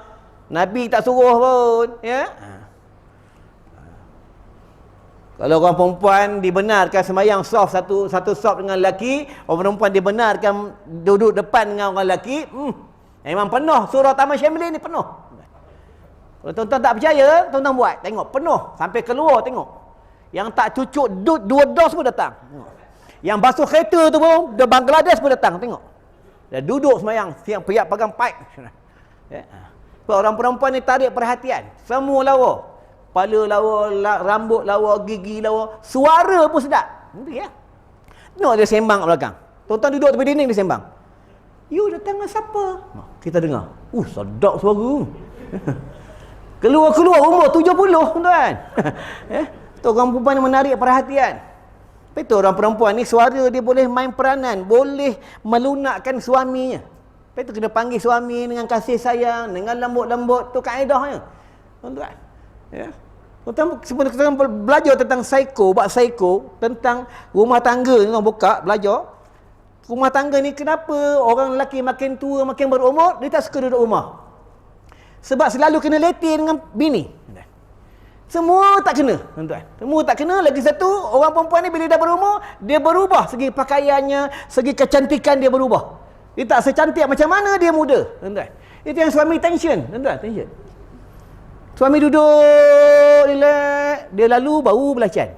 Nabi tak suruh pun, ya. Kalau orang perempuan dibenarkan semayang soft satu soft dengan lelaki, orang perempuan dibenarkan duduk depan dengan orang lelaki, memang penuh. Surah Taman Syamili ni penuh. Kalau tuan-tuan tak percaya, tuan-tuan buat, tengok penuh sampai keluar tengok. Yang tak cucuk 2 dos pun datang. Yang basuh kereta tu pun, dari Bangladesh pun datang, tengok. Dah duduk sembahyang, siap piap pegang pipe. Ya. Orang perempuan ni tarik perhatian. Semua lawa. Kepala lawa, rambut lawa, gigi lawa, suara pun sedap. Nanti ya. Tengok dia sembang kat belakang. Tuan-tuan duduk tepi dinding dia sembang. You datang dengan siapa? Kita dengar. Sedap suara. Keluar-keluar umur 70, tuan-tuan. Tu orang perempuan ni menarik perhatian. Tapi tu orang perempuan ni suara dia boleh main peranan, boleh melunakkan suaminya. Lepas tu kena panggil suami dengan kasih sayang, dengan lembut-lembut. Tu kaedahnya. Tuan-tuan. Ya. Tuan-tuan sebelum kita belajar tentang bab psycho, tentang rumah tangga ni orang buka, belajar. Rumah tangga ni kenapa orang lelaki makin tua, makin berumur, dia tak suka duduk rumah. Sebab selalu kena letih dengan bini. Semua tak kena, tuan-tuan. Semua tak kena. Lagi satu, orang perempuan ni bila dah berumur, dia berubah segi pakaiannya, segi kecantikan dia berubah. Dia tak secantik macam mana dia muda, tuan-tuan. Itu yang suami tension, tuan-tuan, tension. Suami duduk, relax, dia lalu baru belacan.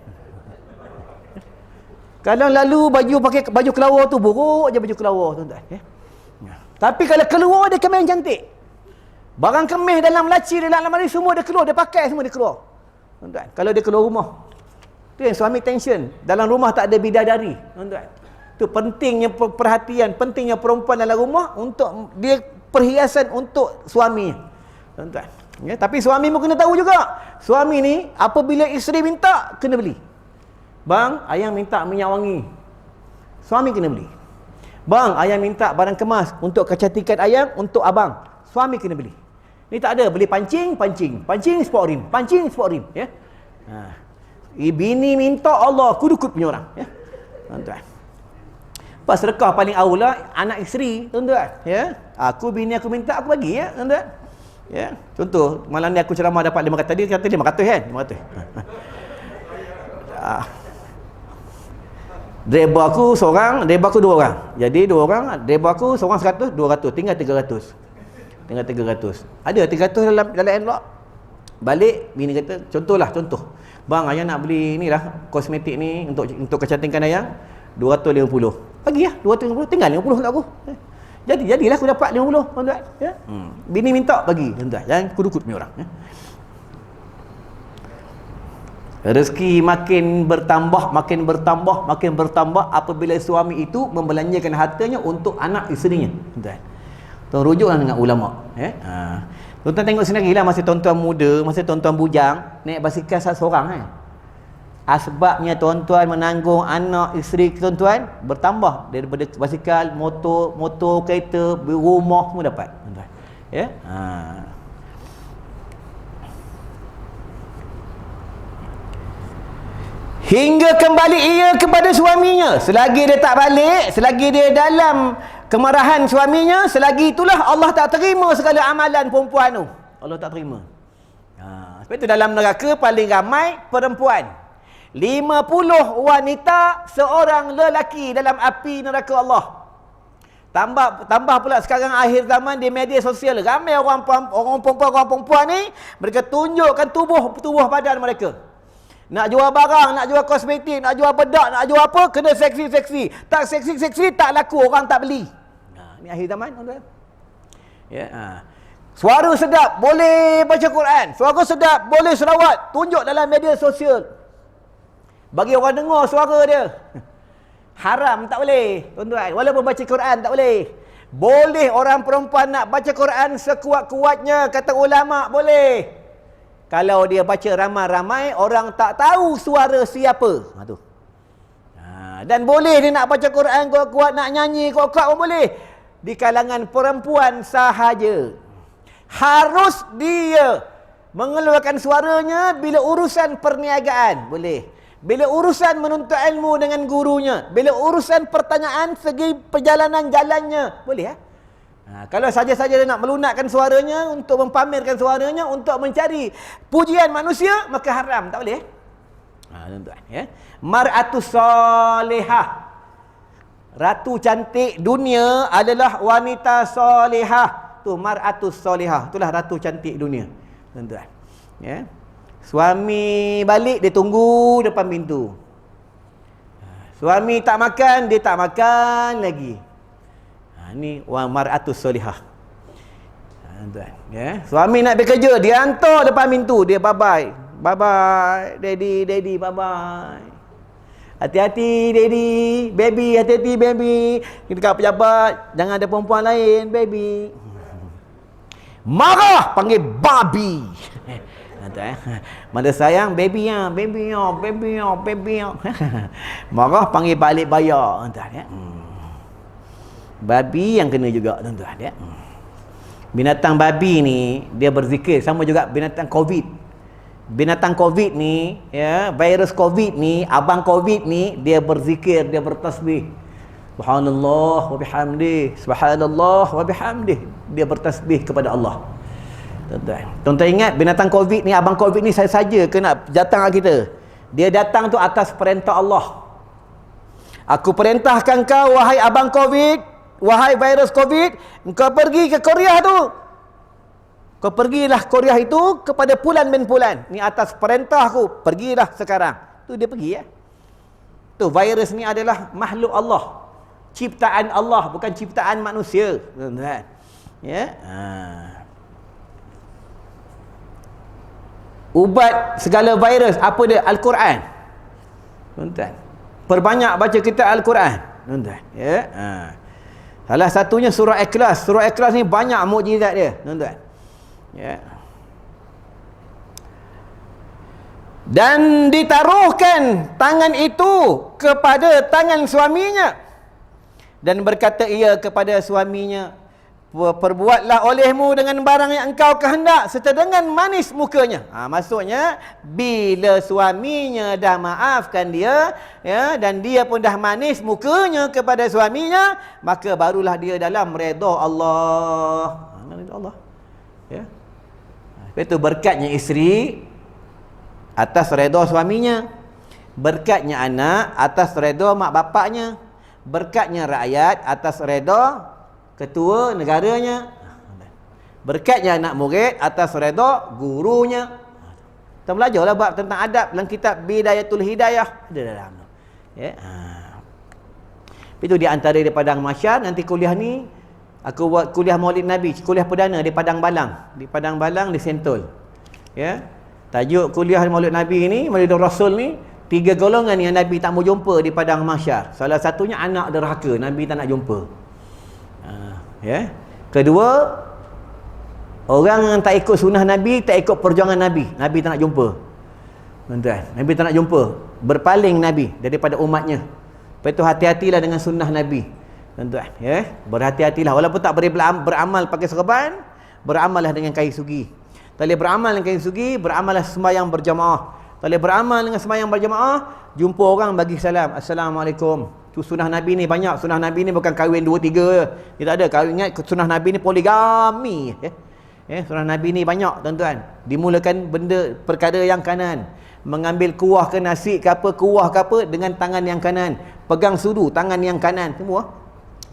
Kalau lalu pakai baju kelawar tu buruk je baju kelawar, tuan-tuan. Tapi kalau keluar dia kemas cantik. Barang kemas dalam laci, dalam lemari semua dia keluar, dia pakai semua dia keluar. Tuan-tuan, kalau dia keluar rumah. Tu yang suami tension. Dalam rumah tak ada bidadari, tuan-tuan. Itu pentingnya perhatian, pentingnya perempuan dalam rumah untuk dia perhiasan untuk suami, tuan-tuan. Ya, tapi suami pun kena tahu juga. Suami ni apabila isteri minta kena beli. Bang, ayang minta minyak wangi. Suami kena beli. Bang, ayang minta barang kemas untuk kecantikan ayang untuk abang. Suami kena beli. Ni tak ada beli pancing sport rim, ya. Bini minta Allah kudukut punya orang, ya. Tuan-tuan. Pas sedekah paling aula anak isteri, tuan-tuan, ya. Bini aku minta aku bagi, ya, tuan-tuan. Ya. Contoh, malam ni aku ceramah dapat 500, tadi kata 500 kan? 500. Driver aku seorang, driver aku 2 orang. Jadi 2 orang, driver aku seorang 100, 200, tinggal 300. Tinggal 300. Ada 300 dalam envelope. Balik bini kata, contoh. Bang, ayah nak beli ni lah kosmetik ni untuk kecantikan ayah 250. Bagi lah 250, tinggal 50 untuk aku. Jadilah aku dapat 50, tuan-tuan, ya. Bini minta bagi, tuan-tuan. Jangan kudukut punya orang, ya. Rezeki makin bertambah apabila suami itu membelanjakan hartanya untuk anak isterinya, tuan-tuan. Tuan rujuklah dengan ulama, ya. Tuan-tuan tengok sendirilah masa tuan-tuan muda, masa tuan-tuan bujang naik basikal seorang, kan. Asbabnya tuan-tuan menanggung anak isteri tuan-tuan bertambah daripada basikal, motor, kereta, rumah semua dapat, tuan-tuan. Ya. Hingga kembali ia kepada suaminya. Selagi dia tak balik, selagi dia dalam kemarahan suaminya, selagi itulah Allah tak terima segala amalan perempuan tu. Allah tak terima. Sebab itu dalam neraka paling ramai perempuan. 50 wanita, seorang lelaki dalam api neraka Allah. Tambah pula sekarang akhir zaman di media sosial, ramai orang perempuan ni, mereka tunjukkan tubuh badan mereka. Nak jual barang, nak jual kosmetik, nak jual bedak, nak jual apa, kena seksi-seksi. Tak seksi-seksi tak laku, orang tak beli. Ni akhir zaman, tuan-tuan. Ya, suara sedap, boleh baca Quran. Suara sedap, boleh selawat. Tunjuk dalam media sosial. Bagi orang dengar suara dia. Haram tak boleh, tuan-tuan. Walaupun baca Quran tak boleh. Boleh orang perempuan nak baca Quran sekuat-kuatnya, kata ulama, boleh. Kalau dia baca ramai-ramai, orang tak tahu suara siapa. Tu. Dan boleh dia nak baca Quran kuat-kuat, nak nyanyi kuat-kuat pun boleh. Di kalangan perempuan sahaja. Harus dia mengeluarkan suaranya bila urusan perniagaan, boleh. Bila urusan menuntut ilmu dengan gurunya, bila urusan pertanyaan segi perjalanan jalannya, boleh, ya? Kalau saja-saja dia nak melunakkan suaranya untuk mempamerkan suaranya untuk mencari pujian manusia, maka haram, tak boleh. Tuan-tuan, ya. Mar'atus salihah, ratu cantik dunia adalah wanita salihah. Tu mar'atus salihah, itulah ratu cantik dunia, tuan-tuan. Ya. Suami balik, dia tunggu depan pintu. Suami tak makan, dia tak makan lagi. Ni wa mar'atus solihah. Tuan, ya. Suami nak pergi kerja, dia hantar depan pintu, dia bye bye daddy bye bye, hati-hati daddy, baby hati-hati baby, dekat pejabat jangan ada perempuan lain baby. Marah panggil babi. Mana sayang baby ya. Marah panggil balik bayar, tuan ya. Babi yang kena juga, tuan ya. Binatang babi ni dia berzikir, sama juga binatang Covid. Binatang Covid ni, ya, virus Covid ni, abang Covid ni, dia berzikir, dia bertasbih. Subhanallah wa bihamdih, subhanallah wa bihamdih. Dia bertasbih kepada Allah. Tuan-tuan ingat binatang Covid ni, abang Covid ni saja kena datang kat kita. Dia datang tu atas perintah Allah. Aku perintahkan kau wahai abang Covid, wahai virus Covid, engkau pergi ke Korea tu. Kau pergilah Korea itu kepada Fulan bin Fulan. Ni atas perintah aku. Pergilah sekarang. Tu dia pergi ya. Tu virus ni adalah makhluk Allah. Ciptaan Allah, bukan ciptaan manusia. Tuan-tuan. Ya. Ubat segala virus apa dia? Al-Quran. Tuan-tuan. Perbanyak baca kitab Al-Quran. Tuan-tuan. Ya. Salah satunya surah Ikhlas. Surah Ikhlas ni banyak mukjizat dia, tuan-tuan. Ya. Dan ditaruhkan tangan itu kepada tangan suaminya. Dan berkata ia kepada suaminya, perbuatlah olehmu dengan barang yang engkau kehendak serta dengan manis mukanya. Maksudnya bila suaminya dah maafkan dia, ya, dan dia pun dah manis mukanya kepada suaminya, maka barulah dia dalam redha Allah. Redha Allah. Ya. Itu berkatnya isteri atas redha suaminya, berkatnya anak atas redha mak bapaknya, berkatnya rakyat atas redha ketua negaranya, berkatnya anak murid atas redha gurunya. Kita belajarlah bab tentang adab dalam kitab Bidayatul Hidayah, ada dalam. Ya. Itu di antara di Padang Mahsyar. Nanti kuliah ni aku buat kuliah Maulid Nabi, kuliah perdana di Padang Balang, di Sentul. Ya. Tajuk kuliah Maulid Nabi ni, Maulid Rasul ni, 3 golongan yang Nabi tak mau jumpa di Padang Mahsyar. Salah satunya anak derhaka, Nabi tak nak jumpa. Ya. Kedua, orang yang tak ikut sunnah Nabi, tak ikut perjuangan Nabi, Nabi tak nak jumpa. Tuan-tuan, Nabi tak nak jumpa. Berpaling Nabi daripada umatnya. Lepas itu hati-hatilah dengan sunnah Nabi. Tuan-tuan, ya. Berhati-hatilah walaupun tak boleh beramal pakai serban, beramallah dengan kain sugi. Tak boleh beramal dengan kain sugi, beramallah sembahyang berjamaah. Tak boleh beramal dengan sembahyang berjamaah, jumpa orang bagi salam, Assalamualaikum. Tu sunnah Nabi ni banyak. Sunnah Nabi ni bukan kahwin 2-3 je. Kita ada kahwin, ingat sunnah Nabi ni poligami. Sunnah Nabi ni banyak, tuan-tuan. Dimulakan benda perkara yang kanan. Mengambil kuah ke nasi ke apa, kuah ke apa dengan tangan yang kanan. Pegang sudu tangan yang kanan. Semua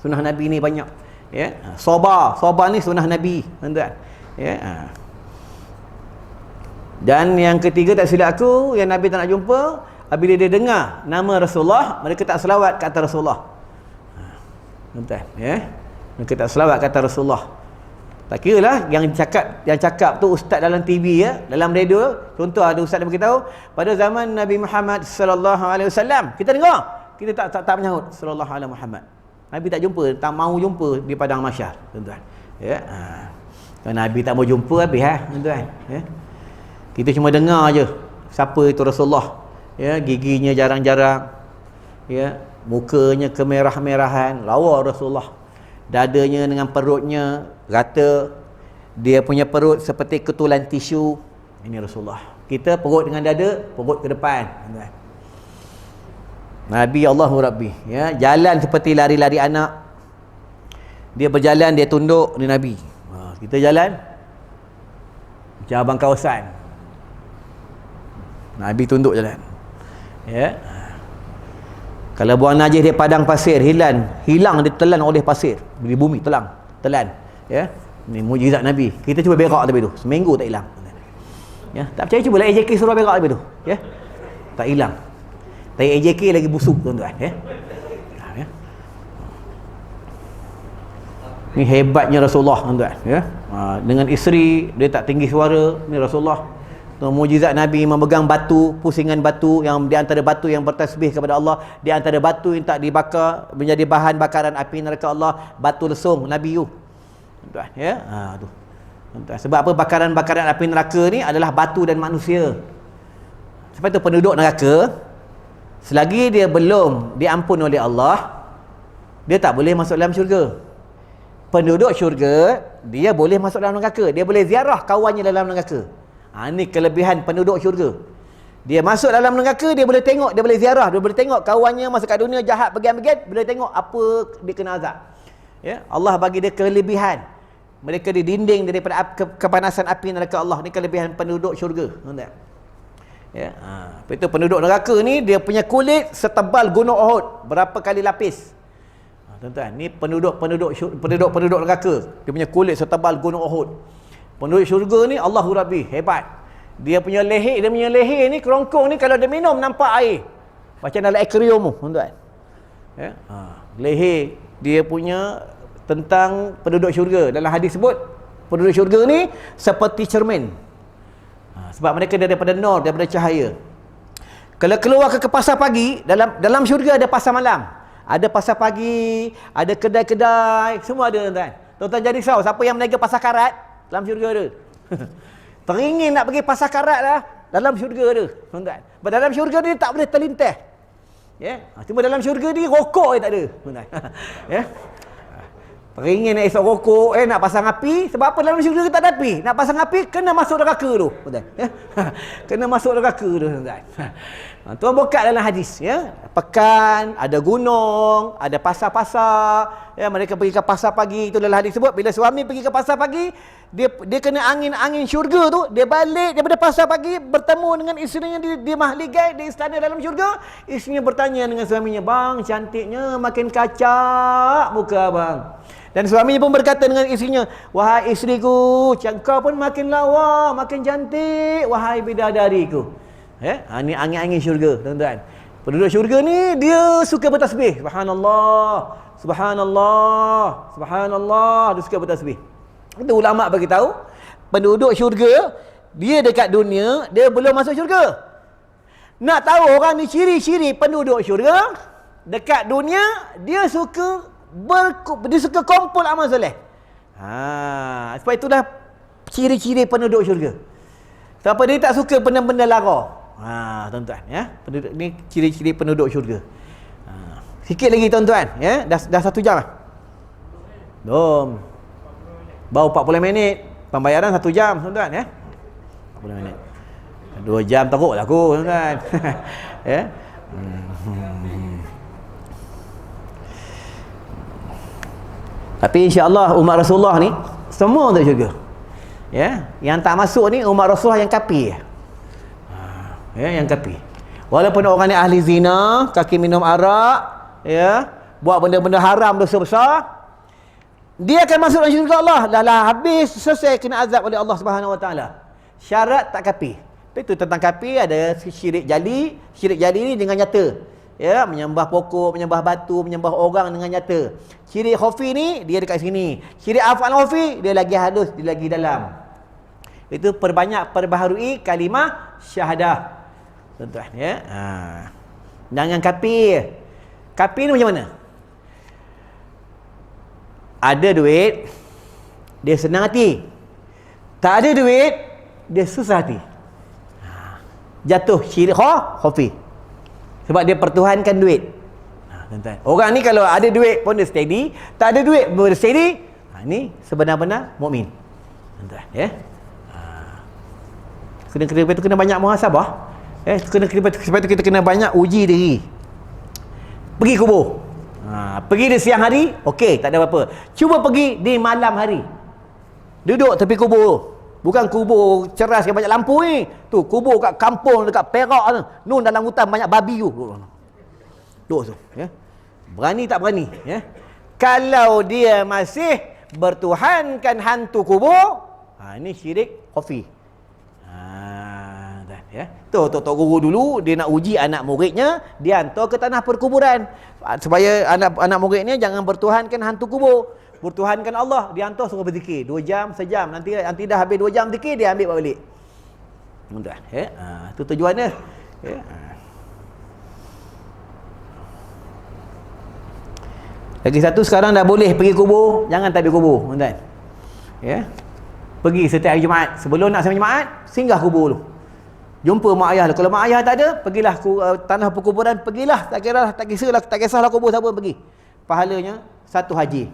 sunnah Nabi ni banyak. Ya. Sabar ni sunnah Nabi, tuan-tuan. Ya. Dan yang ketiga, tak silap aku, yang Nabi tak nak jumpa, apabila dia dengar nama Rasulullah, mereka tak selawat kata Rasulullah. Tuan-tuan, ya. Mereka tak selawat kata Rasulullah. Tak kira lah yang cakap tu ustaz dalam TV, ya, dalam radio. Contoh ada ustaz yang beritahu pada zaman Nabi Muhammad sallallahu alaihi wasallam, kita dengar, kita tak menyahut sallallahu alaihi Muhammad. Nabi tak jumpa, tak mau jumpa di Padang Mahsyar, tuan-tuan. Ya. Kalau Nabi tak mau jumpa, habis tuan-tuan. Ya. Kita cuma dengar aje siapa itu Rasulullah. Ya, giginya jarang-jarang. Ya, mukanya kemerah-merahan, lawa Rasulullah. Dadanya dengan perutnya rata. Dia punya perut seperti ketulan tisu. Ini Rasulullah. Kita perut dengan dada, perut ke depan. Nabi Allahu Rabbi, ya, jalan seperti lari-lari anak. Dia berjalan, dia tunduk, ni Nabi. Kita jalan macam abang kawasan. Nabi tunduk jalan. Ya. Kalau buang najis di padang pasir, hilang ditelan oleh pasir di bumi, telan. Ya. Ini mukjizat Nabi. Kita cuba berak tapi tu, seminggu tak hilang. Ya, tak percaya cubalah AJK suruh berak tapi tu. Ya. Tak hilang. Tai AJK lagi busuk, tuan-tuan, ya. Ya. Ni hebatnya Rasulullah, tuan-tuan, ya. Dengan isteri dia tak tinggi suara, ni Rasulullah. Mujizat Nabi memegang batu, pusingan batu yang di antara batu yang bertasbih kepada Allah, di antara batu yang tak dibakar menjadi bahan bakaran api neraka Allah, batu lesung Nabi tu. Tuan, ya. Tu. Tuan, sebab apa bakaran-bakaran api neraka ni adalah batu dan manusia. Sebab itu penduduk neraka selagi dia belum diampun oleh Allah, dia tak boleh masuk dalam syurga. Penduduk syurga, dia boleh masuk dalam neraka, dia boleh ziarah kawannya dalam neraka. Ini kelebihan penduduk syurga. Dia masuk dalam neraka, dia boleh tengok, dia boleh ziarah, dia boleh tengok kawannya masuk kat dunia jahat bagian-bagian, boleh tengok apa dia kena azab. Ya, Allah bagi dia kelebihan. Mereka didinding daripada kepanasan api neraka Allah. Ni kelebihan penduduk syurga. Tuan-tuan. Ya, itu penduduk neraka ni dia punya kulit setebal gunung Uhud, berapa kali lapis. Tuan-tuan, ni penduduk neraka, dia punya kulit setebal gunung Uhud. Penduduk syurga ni Allahu Rabbi, hebat. Dia punya leher ni kerongkong ni kalau dia minum nampak air. Macam dalam akuarium tu, tuan-tuan. Ya, leher dia punya tentang penduduk syurga. Dalam hadis sebut penduduk syurga ni seperti cermin. Sebab mereka daripada nur, daripada cahaya. Kalau keluar ke pasar pagi, dalam syurga ada pasar malam. Ada pasar pagi, ada kedai-kedai, semua ada, tuan-tuan. Tuan-tuan jadi risau, siapa yang meniaga pasar karat dalam syurga ada. Teringin nak pergi pasar karat lah, dalam syurga ada, tuan-tuan. Sebab dalam syurga dia tak boleh terlintah. Ya, cuma dalam syurga ni rokok je tak ada, tuan-tuan. Ya. Teringin nak esok rokok, nak pasang api. Sebab apa dalam syurga tak ada api? Nak pasang api kena masuk neraka tu, tuan-tuan. Ya. Kena masuk neraka tu, tuan-tuan. Tuan buka dalam hadis, ya. Pekan, ada gunung, ada pasar-pasar, ya, mereka pergi ke pasar pagi. Itu dalam hadis sebut bila suami pergi ke pasar pagi, dia kena angin syurga tu, dia balik daripada pasar pagi bertemu dengan isterinya di mahligai, di istana dalam syurga. Isterinya bertanya dengan suaminya, "Bang, cantiknya makin kacak muka abang." Dan suaminya pun berkata dengan isterinya, "Wahai isteriku, kau pun makin lawa, makin cantik, wahai bidadariku." Ya, ini angin-angin syurga, tuan-tuan. Penduduk syurga ni dia suka bertasbih. Subhanallah, subhanallah, subhanallah, dia suka bertasbih. Itu ulama bagi tahu, penduduk syurga dia dekat dunia, dia belum masuk syurga. Nak tahu orang ni ciri-ciri penduduk syurga, dekat dunia dia suka kumpul amal soleh. Sebab itulah ciri-ciri penduduk syurga. Siapa dia tak suka benda-benda lara. Tuan-tuan, ya. Penduduk ni ciri-ciri penduduk syurga. Sikit lagi, tuan-tuan, ya. Dah 1 jam lah. Belum. Baru 40 minit. Pembayaran 1 jam, tuan-tuan, ya. 40 minit. 2 jam teruk lah aku, tuan-tuan. Ya. Tapi insya-Allah umat Rasulullah ni semua untuk syurga. Ya, yang tak masuk ni umat Rasulullah yang kafir. Ya, yang kafir. Walaupun orang ni ahli zina, kaki minum arak, ya, buat benda-benda haram, dosa besar, dia akan masuk dalam syurga Allah. Dah habis, selesai kena azab oleh Allah Subhanahu Wa Taala. Syarat tak kafir. Itu tentang kafir ada syirik jali. Syirik jali ni dengan nyata. Ya, menyembah pokok, menyembah batu, menyembah orang dengan nyata. Syirik khafi ni dia dekat sini. Syirik afal khafi dia lagi halus, dia lagi dalam. Itu perbaharui kalimah syahadah. Tuan-tuan, ya. Jangan kafir. Kafir ni macam mana? Ada duit, dia senang hati. Tak ada duit, dia susah hati. Jatuh syirik khafi. Sebab dia pertuhankan duit. Tuan-tuan, orang ni kalau ada duit pun dia steady, tak ada duit pun dia steady. Ni sebenar-benar mukmin. Tuan-tuan, ya. Kena banyak muhasabah. Sebab itu kita kena banyak uji diri. Pergi kubur. Pergi di siang hari, okey, tak ada apa-apa. Cuba pergi di malam hari. Duduk tepi kubur. Bukan kubur ceras yang banyak lampu ni. Tu kubur kat kampung dekat Perak tu. Nun dalam hutan banyak babi tu. Duduk tu, ya. Berani tak berani, ya. Kalau dia masih bertuhankan hantu kubur, ini syirik khafi. Ya. Tok guru dulu dia nak uji anak muridnya, dia hantar ke tanah perkuburan supaya anak muridnya jangan bertuhankan hantu kubur. Bertuhankan Allah, dia hantar suruh berzikir 2 jam, sejam. Nanti dah habis 2 jam zikir, dia ambil balik. Mudah, ya. Itu tujuan dia. Ya. Lagi satu, sekarang dah boleh pergi kubur, jangan tak pergi kubur, tuan-tuan. Ya. Pergi setiap hari Jumaat. Sebelum nak sampai Jumaat, singgah kubur dulu. Jumpa mak ayah. Kalau mak ayah tak ada, pergilah tanah perkuburan, pergilah. Tak kisahlah kubur siapa, pergi. Pahalanya satu haji.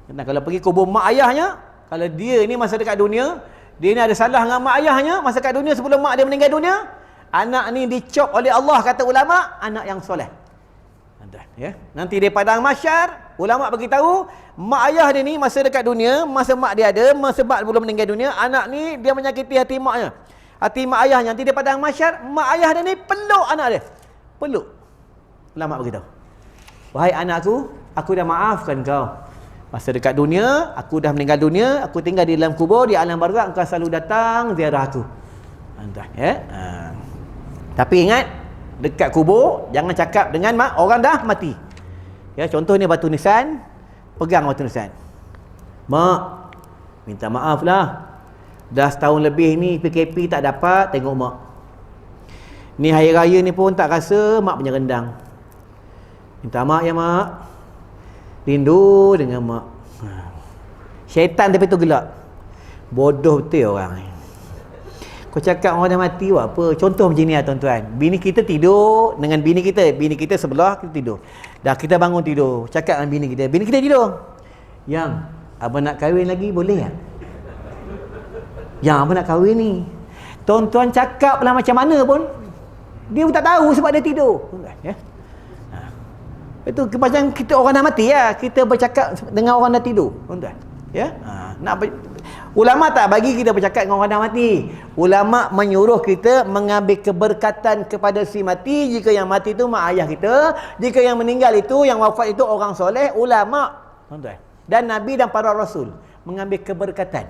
Nah, kalau pergi kubur mak ayahnya, kalau dia ni masa dekat dunia, dia ni ada salah dengan mak ayahnya, masa dekat dunia sebelum mak dia meninggal dunia, anak ni dicop oleh Allah, kata ulama, anak yang soleh. Ya. Nanti di padang mahsyar, ulama beritahu, mak ayah dia ni masa dekat dunia, masa mak dia ada, masa mak belum meninggal dunia, anak ni dia menyakiti hati maknya, hati mak ayahnya. Nanti di padang mahsyar, mak ayah dia ni peluk anak dia. Peluk. Ulama beritahu, wahai anakku, aku dah maafkan kau. Masa dekat dunia, aku dah meninggal dunia, aku tinggal di dalam kubur, di alam barzakh, engkau selalu datang ziarah aku. Ya. Tapi ingat, dekat kubur jangan cakap dengan orang dah mati. Ya, contoh ni batu nisan, pegang batu nisan. Mak, minta maaf lah, dah setahun lebih ni PKP tak dapat tengok mak. Ni hari raya ni pun tak rasa mak punya rendang. Minta maaf ya mak, rindu dengan mak. Syaitan tapi tu gelak. Bodoh betul orang ni. Kau cakap orang dah mati buat apa? Contoh macam ni lah tuan-tuan. Bini kita tidur dengan bini kita sebelah, kita tidur. Dah kita bangun tidur, cakap dengan bini kita tidur. Yang, abang nak kahwin lagi boleh tak? Yang, abang nak kahwin ni. Tuan-tuan cakap lah macam mana pun, dia pun tak tahu sebab dia tidur. Ya? Itu macam kita orang dah mati lah, kita bercakap dengan orang dah tidur. Tuan-tuan. Ya? Ulama tak bagi kita bercakap dengan orang dah mati. Ulama menyuruh kita mengambil keberkatan kepada si mati. Jika yang mati itu mak ayah kita, jika yang meninggal itu, yang wafat itu orang soleh, ulama, tuan-tuan, dan Nabi dan para Rasul mengambil keberkatan.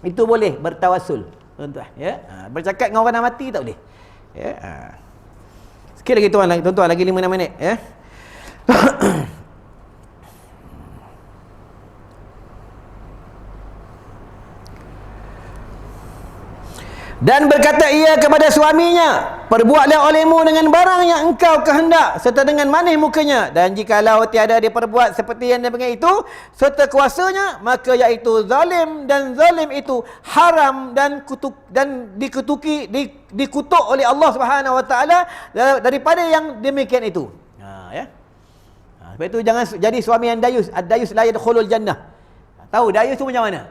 Itu boleh bertawasul, tuan-tuan. Ya? Bercakap dengan orang dah mati tak boleh. Ya? Sikit lagi tuan-tuan, lagi 5-6 minit. Ya? Dan berkata ia kepada suaminya, perbuatlah olehmu dengan barang yang engkau kehendak, serta dengan manis mukanya. Dan jikalau tiada dia perbuat seperti yang demikian itu, serta kuasanya, maka iaitu zalim, dan zalim itu haram dan dikutuk oleh Allah Subhanahu Wa Taala daripada yang demikian itu. Ya. Sebab itu jangan jadi suami yang dayus. Ad-dayus la yadkhulul jannah. Tahu dayus tu macam mana?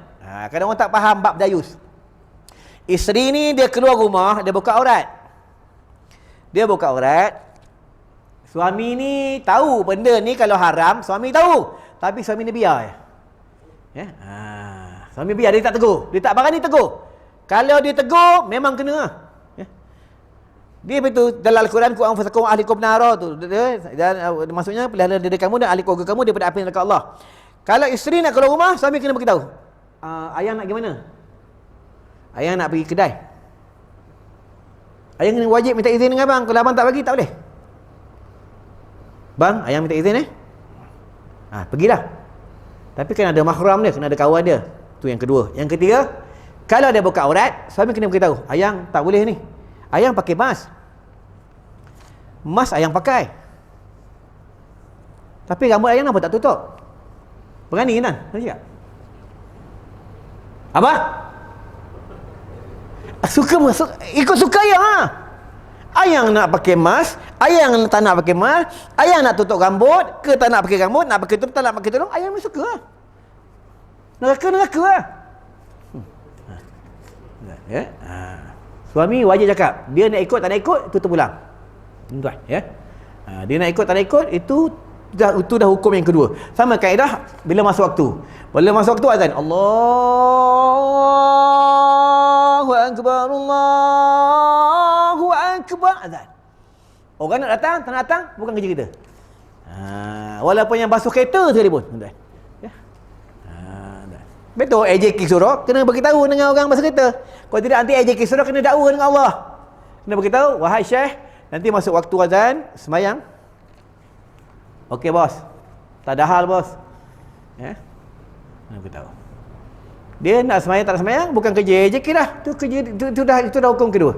Kadang orang tak faham bab dayus. Isteri ni dia keluar rumah, dia buka aurat. Suami ni tahu benda ni kalau haram, suami tahu. Tapi suami ni biar. Ya? Suami biar, dia tak tegur. Dia tak berani tegur. Kalau dia tegur, memang kena. Ya? Dia betul dalam Al-Quran, ku anfusakum ahlikum nara tu. Dan maksudnya pelihara diri kamu dan ahli keluarga kamu daripada api neraka Allah. Kalau isteri nak keluar rumah, suami kena beritahu. Ayah nak pergi mana? Ayah nak pergi kedai. Ayah kena wajib minta izin dengan abang. Kalau abang tak bagi, tak boleh. Bang, ayah minta izin pergilah. Tapi kena ada mahram dia, kena ada kawan dia. Tu yang kedua. Yang ketiga, kalau dia buka aurat, suami kena beritahu, ayang tak boleh ni. Ayang pakai mas. Mas ayang pakai. Tapi rambut ayang nampak tak tutup. Berani kan? Apa? Ikut suka ayang. Ayang nak pakai mask, ayang tak nak pakai mask, ayang nak tutup rambut ke tak nak pakai rambut, nak pakai tudung tak nak pakai tudung, ayang suka. Neraka lah. Ya. Suami wajib cakap, dia nak ikut tak nak ikut, tutup pulang. Tuan, ya. Dia nak ikut tak nak ikut, itu dah hukum yang kedua. Sama kaedah bila masuk waktu. Bila masuk waktu azan, Allahu Akbar, Allahu Akbar, azan. Orang nak datang, tak nak datang, bukan kerja kita. Walaupun yang basuh kereta sekalipun. Ya. Betul, AJK suruh kena beritahu dengan orang basuh kereta. Kalau tidak, nanti AJK suruh kena dakwa dengan Allah. Kena beritahu, wahai Syekh, nanti masuk waktu azan, sembahyang. Okey bos, tak ada hal bos. Ya. Aku tahu. Dia nak sembahyang tak sembahyang bukan kerja rezeki dah. Itu dah hukum kedua.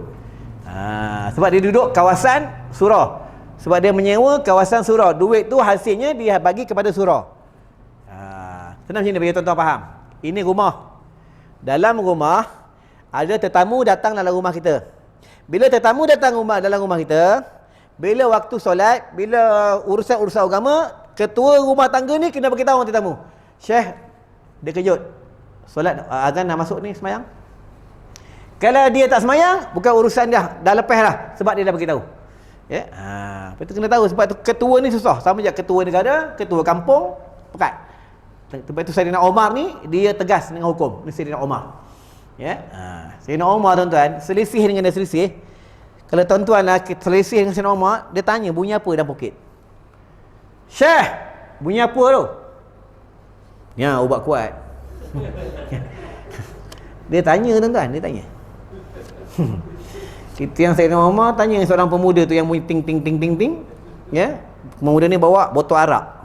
Sebab dia duduk kawasan surau. Sebab dia menyewa kawasan surau. Duit tu hasilnya dia bagi kepada surau. Senang macam ni bagi tuan-tuan faham. Ini rumah. Dalam rumah ada tetamu datang dalam rumah kita. Bila tetamu datang dalam rumah kita, bila waktu solat, bila urusan-urusan agama, ketua rumah tangga ni kena beritahu orang tetamu. Syekh, dia kejut. Solat azan dah masuk ni semayang. Kalau dia tak semayang, bukan urusan dia, dah lepas dah, sebab dia dah beritahu. Ya. Lepas tu kena tahu, sebab tu ketua ni susah. Sama je ketua negara, ketua kampung, pekat. Lepas tu Saidina Omar ni, dia tegas dengan hukum. Ni Saidina Omar. Ya. Saidina Omar tuan-tuan, selisih dengan dia selisih. Kalau tuan-tuan lah selisih dengan Saidina Omar, dia tanya bunyi apa dalam poket. Syekh, bunyi apa tu? Ya, ubat kuat. Dia tanya tuan-tuan, dia tanya. Kita yang Saidina Umar tanya seorang pemuda tu yang bunyi ting ting ting ting ting, ya. Pemuda ni bawa botol arak.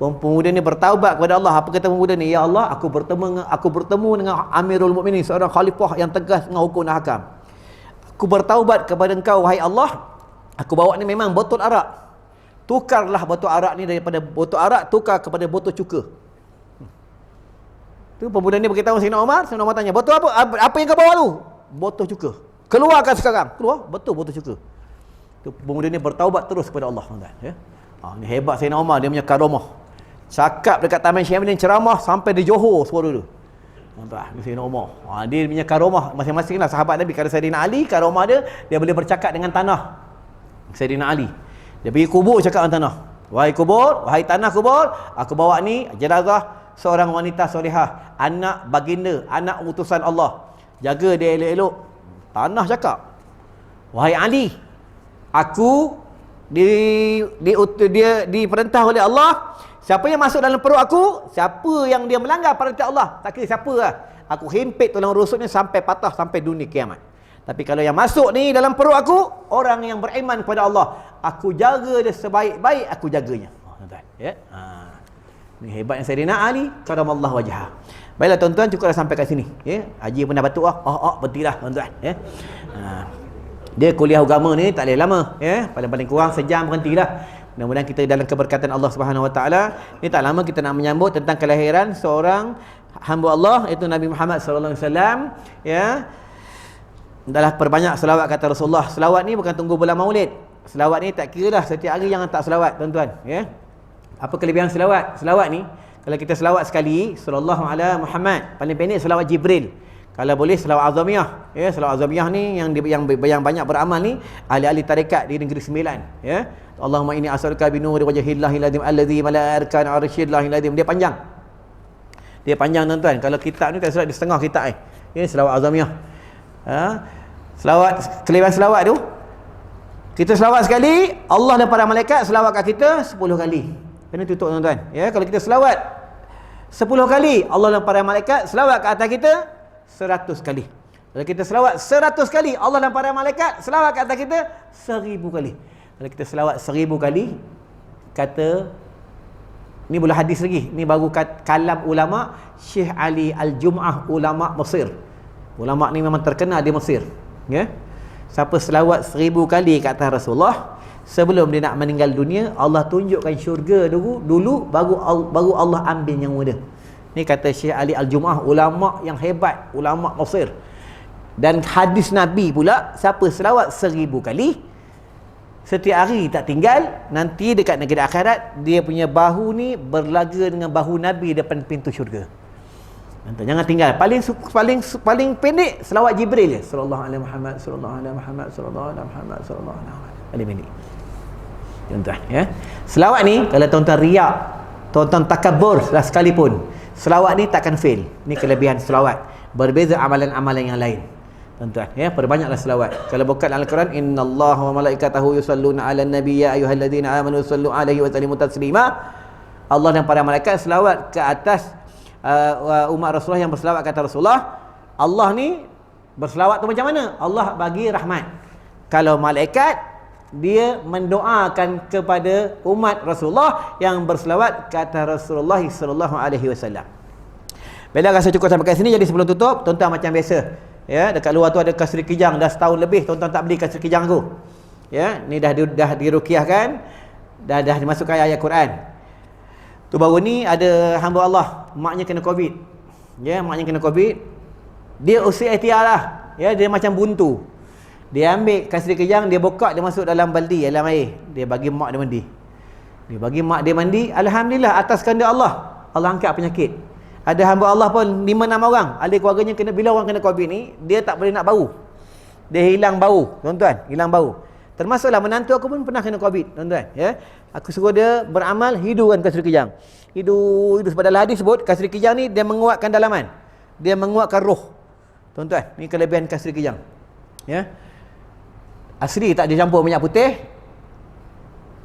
Pemuda ni bertaubat kepada Allah. Apa kata pemuda ni? Ya Allah, aku bertemu dengan Amirul Mukminin, seorang khalifah yang tegas dengan hukum dan hakam. Aku bertaubat kepada Engkau wahai Allah. Aku bawa ni memang botol arak. Tukarlah botol arak ni daripada botol arak tukar kepada botol cuka. Tu pemuda ni beritahu Saidina Umar tanya, "Botol apa yang kau bawa tu?" "Botol cuka." "Keluarkan sekarang." Keluar, betul botol cuka. Tu pemuda ni bertaubat terus kepada Allah, tuan-tuan, ya. Ni hebat Saidina Umar, dia punya karamah. Cakap dekat Taman Syekh Amin ceramah sampai di Johor suara dia. Tuan-tuan, ni Saidina Umar. Dia punya karamah masing-masing lah sahabat Nabi. Kalau Saidina Ali, karamah dia boleh bercakap dengan tanah. Saidina Ali, dia pergi kubur cakap dengan tanah. "Wahai kubur, wahai tanah kubur, aku bawa ni jenazah seorang wanita solehah, anak baginda, anak utusan Allah. Jaga dia elok-elok." Tanah cakap, "Wahai Ali, aku diperintah oleh Allah, siapa yang masuk dalam perut aku, siapa yang dia melanggar perintah Allah, tak kira siapa lah, aku himpit tulang rusuknya sampai patah, sampai dunia kiamat. Tapi kalau yang masuk ni dalam perut aku, orang yang beriman kepada Allah, aku jaga dia sebaik-baik aku jaganya." Tuan-tuan, ya. Ni hebatnya Saidina Ali karamallahu wajhah. Baiklah tuan-tuan, cukuplah sampai kat sini, ya. Haji pun dah batuk lah. Berhentilah tuan-tuan, ya. Dia kuliah agama ni tak boleh lama, ya. Paling-paling kurang sejam berhentilah. Mudah-mudahan kita dalam keberkatan Allah Subhanahu Wa Taala. Ni tak lama kita nak menyambut tentang kelahiran seorang hamba Allah, iaitu Nabi Muhammad sallallahu alaihi wasallam, ya. Adalah perbanyak selawat kata Rasulullah. Selawat ni bukan tunggu bulan Maulid. Selawat ni tak kira dah setiap hari jangan tak selawat, tuan-tuan, ya. Apa kelebihan selawat? Selawat ni, kalau kita selawat sekali, sallallahu ala Muhammad, paling pendek selawat Jibril. Kalau boleh selawat azamiyah, ya. Selawat azamiyah ni yang banyak beramal ni ahli-ahli tarekat di Negeri Sembilan, ya. Allahumma inni as'aluka bi nuri wajhillahil adzim allazi mala'a arkana arsyillahil adzim. Dia panjang. Dia panjang tuan-tuan. Kalau kitab ni tak selawat di setengah kitab ni. Ya, selawat azamiyah. Selawat, kelebihan selawat tu, kita selawat sekali, Allah dan para malaikat selawat kat kita 10 kali. Kena tutup tuan-tuan, ya. Kalau kita selawat 10 kali, Allah dan para malaikat selawat ke atas kita 100 kali. Kalau kita selawat 100 kali, Allah dan para malaikat selawat ke atas kita 1000 kali. Kalau kita selawat 1000 kali, kata ni boleh hadis lagi, ni baru kalam ulama Syekh Ali Al-Jum'ah, ulama Mesir. Ulama ni memang terkenal di Mesir, ya. Siapa selawat 1000 kali ke atas Rasulullah, sebelum dia nak meninggal dunia, Allah tunjukkan syurga dulu baru Allah ambil nyawa dia. Ni kata Syekh Ali Al-Jum'ah, ulama yang hebat, ulama Mesir. Dan hadis Nabi pula, siapa selawat 1000 kali setiap hari tak tinggal, nanti dekat negeri akhirat dia punya bahu ni berlaga dengan bahu Nabi depan pintu syurga. Jangan tinggal. Paling pendek selawat Jibril je, sallallahu alaihi Muhammad sallallahu alaihi Muhammad sallallahu alaihi Muhammad sallallahu alaihi Muhammad. Paling pendek. Tuan-tuan, ya. Selawat ni kalau tuan-tuan riak, tuan-tuan takabur lah sekalipun, selawat ni takkan fail. Ni kelebihan selawat. Berbeza amalan-amalan yang lain. Tuan-tuan, ya, perbanyaklah selawat. Kalau buka dalam Al-Quran, innallaha wa malaikatahu yusalluna 'alan nabiy ya ayyuhalladzina amanu sallu 'alaihi wa sallimu taslima. Allah dan para malaikat selawat ke atas umat Rasulullah yang berselawat kata Rasulullah. Allah ni berselawat tu macam mana? Allah bagi rahmat. Kalau malaikat, dia mendoakan kepada umat Rasulullah yang berselawat kata Rasulullah sallallahu alaihi wasallam. Bila rasa cukup sampai kat sini, jadi sebelum tutup, tuan-tuan macam biasa. Ya, dekat luar tu ada kasri kijang dah setahun lebih tuan-tuan tak beli kasri kijang tu. Ya, ni dah diruqyahkan, dah dimasukkan ayat Quran. Tu baru ni ada hamba Allah, maknya kena Covid. Ya, maknya kena Covid. Dia usia ikhtiar lah. Ya, dia macam buntu. Dia ambil kasri kijang, dia buka, dia masuk dalam baldi, dalam air. Dia bagi mak dia mandi. Dia bagi mak dia mandi, alhamdulillah atas kehendak Allah. Allah angkat penyakit. Ada hamba Allah pun 5-6 orang, ahli keluarganya kena, bila orang kena Covid ni, dia tak boleh nak bau. Dia hilang bau, tuan-tuan, hilang bau. Termasuklah menantu aku pun pernah kena Covid, tuan-tuan, ya. Aku suruh dia beramal hidukan kasri kijang. Hidu sebab dalam hadis sebut kasri kijang ni dia menguatkan dalaman. Dia menguatkan roh. Tuan-tuan, ni kelebihan kasri kijang. Ya. Asli tak dicampur minyak putih.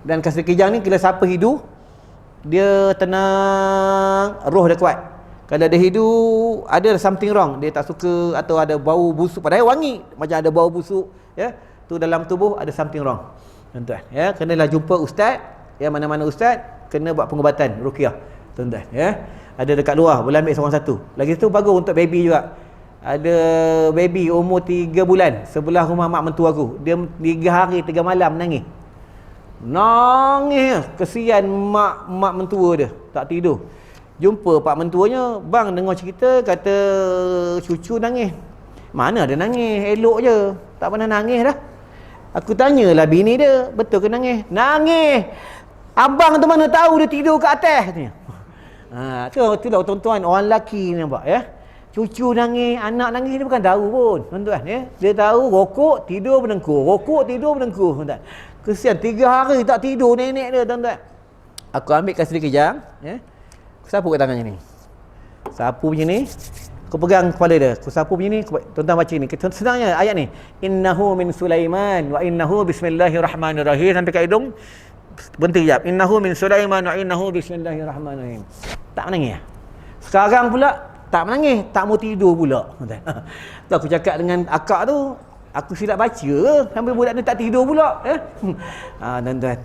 Dan kasri kijang ni bila siapa hidu, dia tenang, roh dia kuat. Kalau dia hidu, ada something wrong, dia tak suka atau ada bau busuk, padahal wangi, macam ada bau busuk, ya. Tu dalam tubuh ada something wrong. Tuan-tuan, ya, kenalah jumpa ustaz, ya, mana-mana ustaz, kena buat pengubatan ruqyah. Tuan-tuan, ya. Ada dekat luar, boleh ambil seorang satu. Lagi tu bagus untuk baby juga. Ada baby umur 3 bulan sebelah rumah mak mentua aku. Dia 3 hari 3 malam nangis. Nangis, kesian mak mentua dia, tak tidur. Jumpa pak mentuanya, bang dengar cerita kata cucu nangis. Mana ada nangis, elok je, tak pernah nangis dah. Aku tanyalah bini dia, betul ke nangis? Nangis. Abang tu mana tahu dia tidur kat atas katanya. Itulah tuan-tuan, orang lelaki ni nampak, ya. Cucu nangis, anak nangis, dia bukan tahu pun, tuan-tuan, ya. Dia tahu rokok tidur berdengkur, rokok tidur berdengkur, tuan-tuan. Kesian 3 hari tak tidur nenek dia, tuan-tuan. Aku ambil kasri kijang, ya. Aku sapu kat tangannya ni. Sapu macam ni. Aku pegang kepala dia. Aku sapu macam ni. Tuan-tuan baca ni. Senangnya ayat ni. Innahu min Sulaiman wa innahu bismillahirrahmanirrahim. Sampai kat hidung. Berhenti kejap. Innahu min Sulaiman wa innahu bismillahirrahmanirrahim. Tak menangis. Sekarang pula tak menangis. Tak mau tidur pula. Tu aku cakap dengan akak tu. Aku silap baca sampai budak ni tak tidur pula, ya. Tuan-tuan.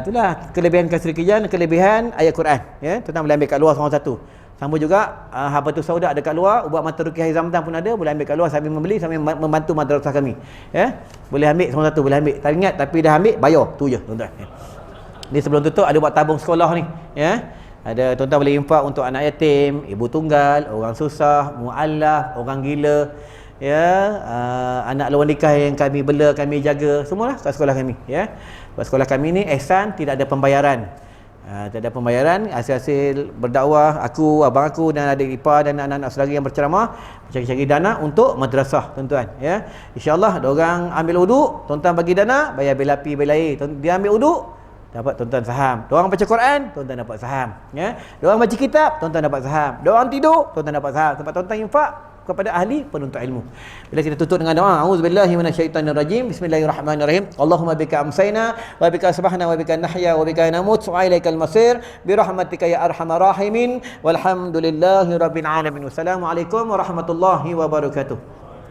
Itulah kelebihan kasri kijang, kelebihan ayat Quran, ya. Tuan-tuan boleh ambil kat luar seorang satu. Sama juga Habatus Sauda ada kat luar, ubat mata ruqyah Zamzam pun ada, boleh ambil kat luar sambil membeli, sambil membantu madrasah kami, ya. Boleh ambil seorang satu, boleh ambil. Tak ingat tapi dah ambil, bayar, tu je, tuan-tuan. Ni sebelum tutup ada buat tabung sekolah ni, ya. Ada tuan-tuan boleh infak untuk anak yatim, ibu tunggal, orang susah, mualaf, orang gila. Ya, anak lawan nikah yang kami bela, kami jaga, semualah kat sekolah kami, ya. Kat sekolah kami ni ihsan, tidak ada pembayaran. Tak ada pembayaran, hasil-hasil berdakwah aku, abang aku dan adik ipar dan anak-anak saudara yang berceramah cari-cari dana untuk madrasah, tuan-tuan, ya. Insya-Allah diorang ambil wuduk, tuan-tuan bagi dana, bayar bil api, bil air. Dia ambil wuduk, dapat tuan-tuan saham. Diorang baca Quran, tuan-tuan dapat saham, ya. Diorang baca kitab, tuan-tuan dapat saham. Diorang tidur, tuan-tuan dapat saham. Tempat tuan-tuan infak kepada ahli penuntut ilmu. Bila kita tutup dengan doa, auzubillahi minasyaitonirrajim, bismillahirrahmanirrahim. Allahumma bika amsayna wa bika asbahna wa bika nahya wa bika namut wa ilaikal masir bi rahmatika ya arhamar rahimin walhamdulillahi rabbil alamin. Wassalamualaikum warahmatullahi wabarakatuh.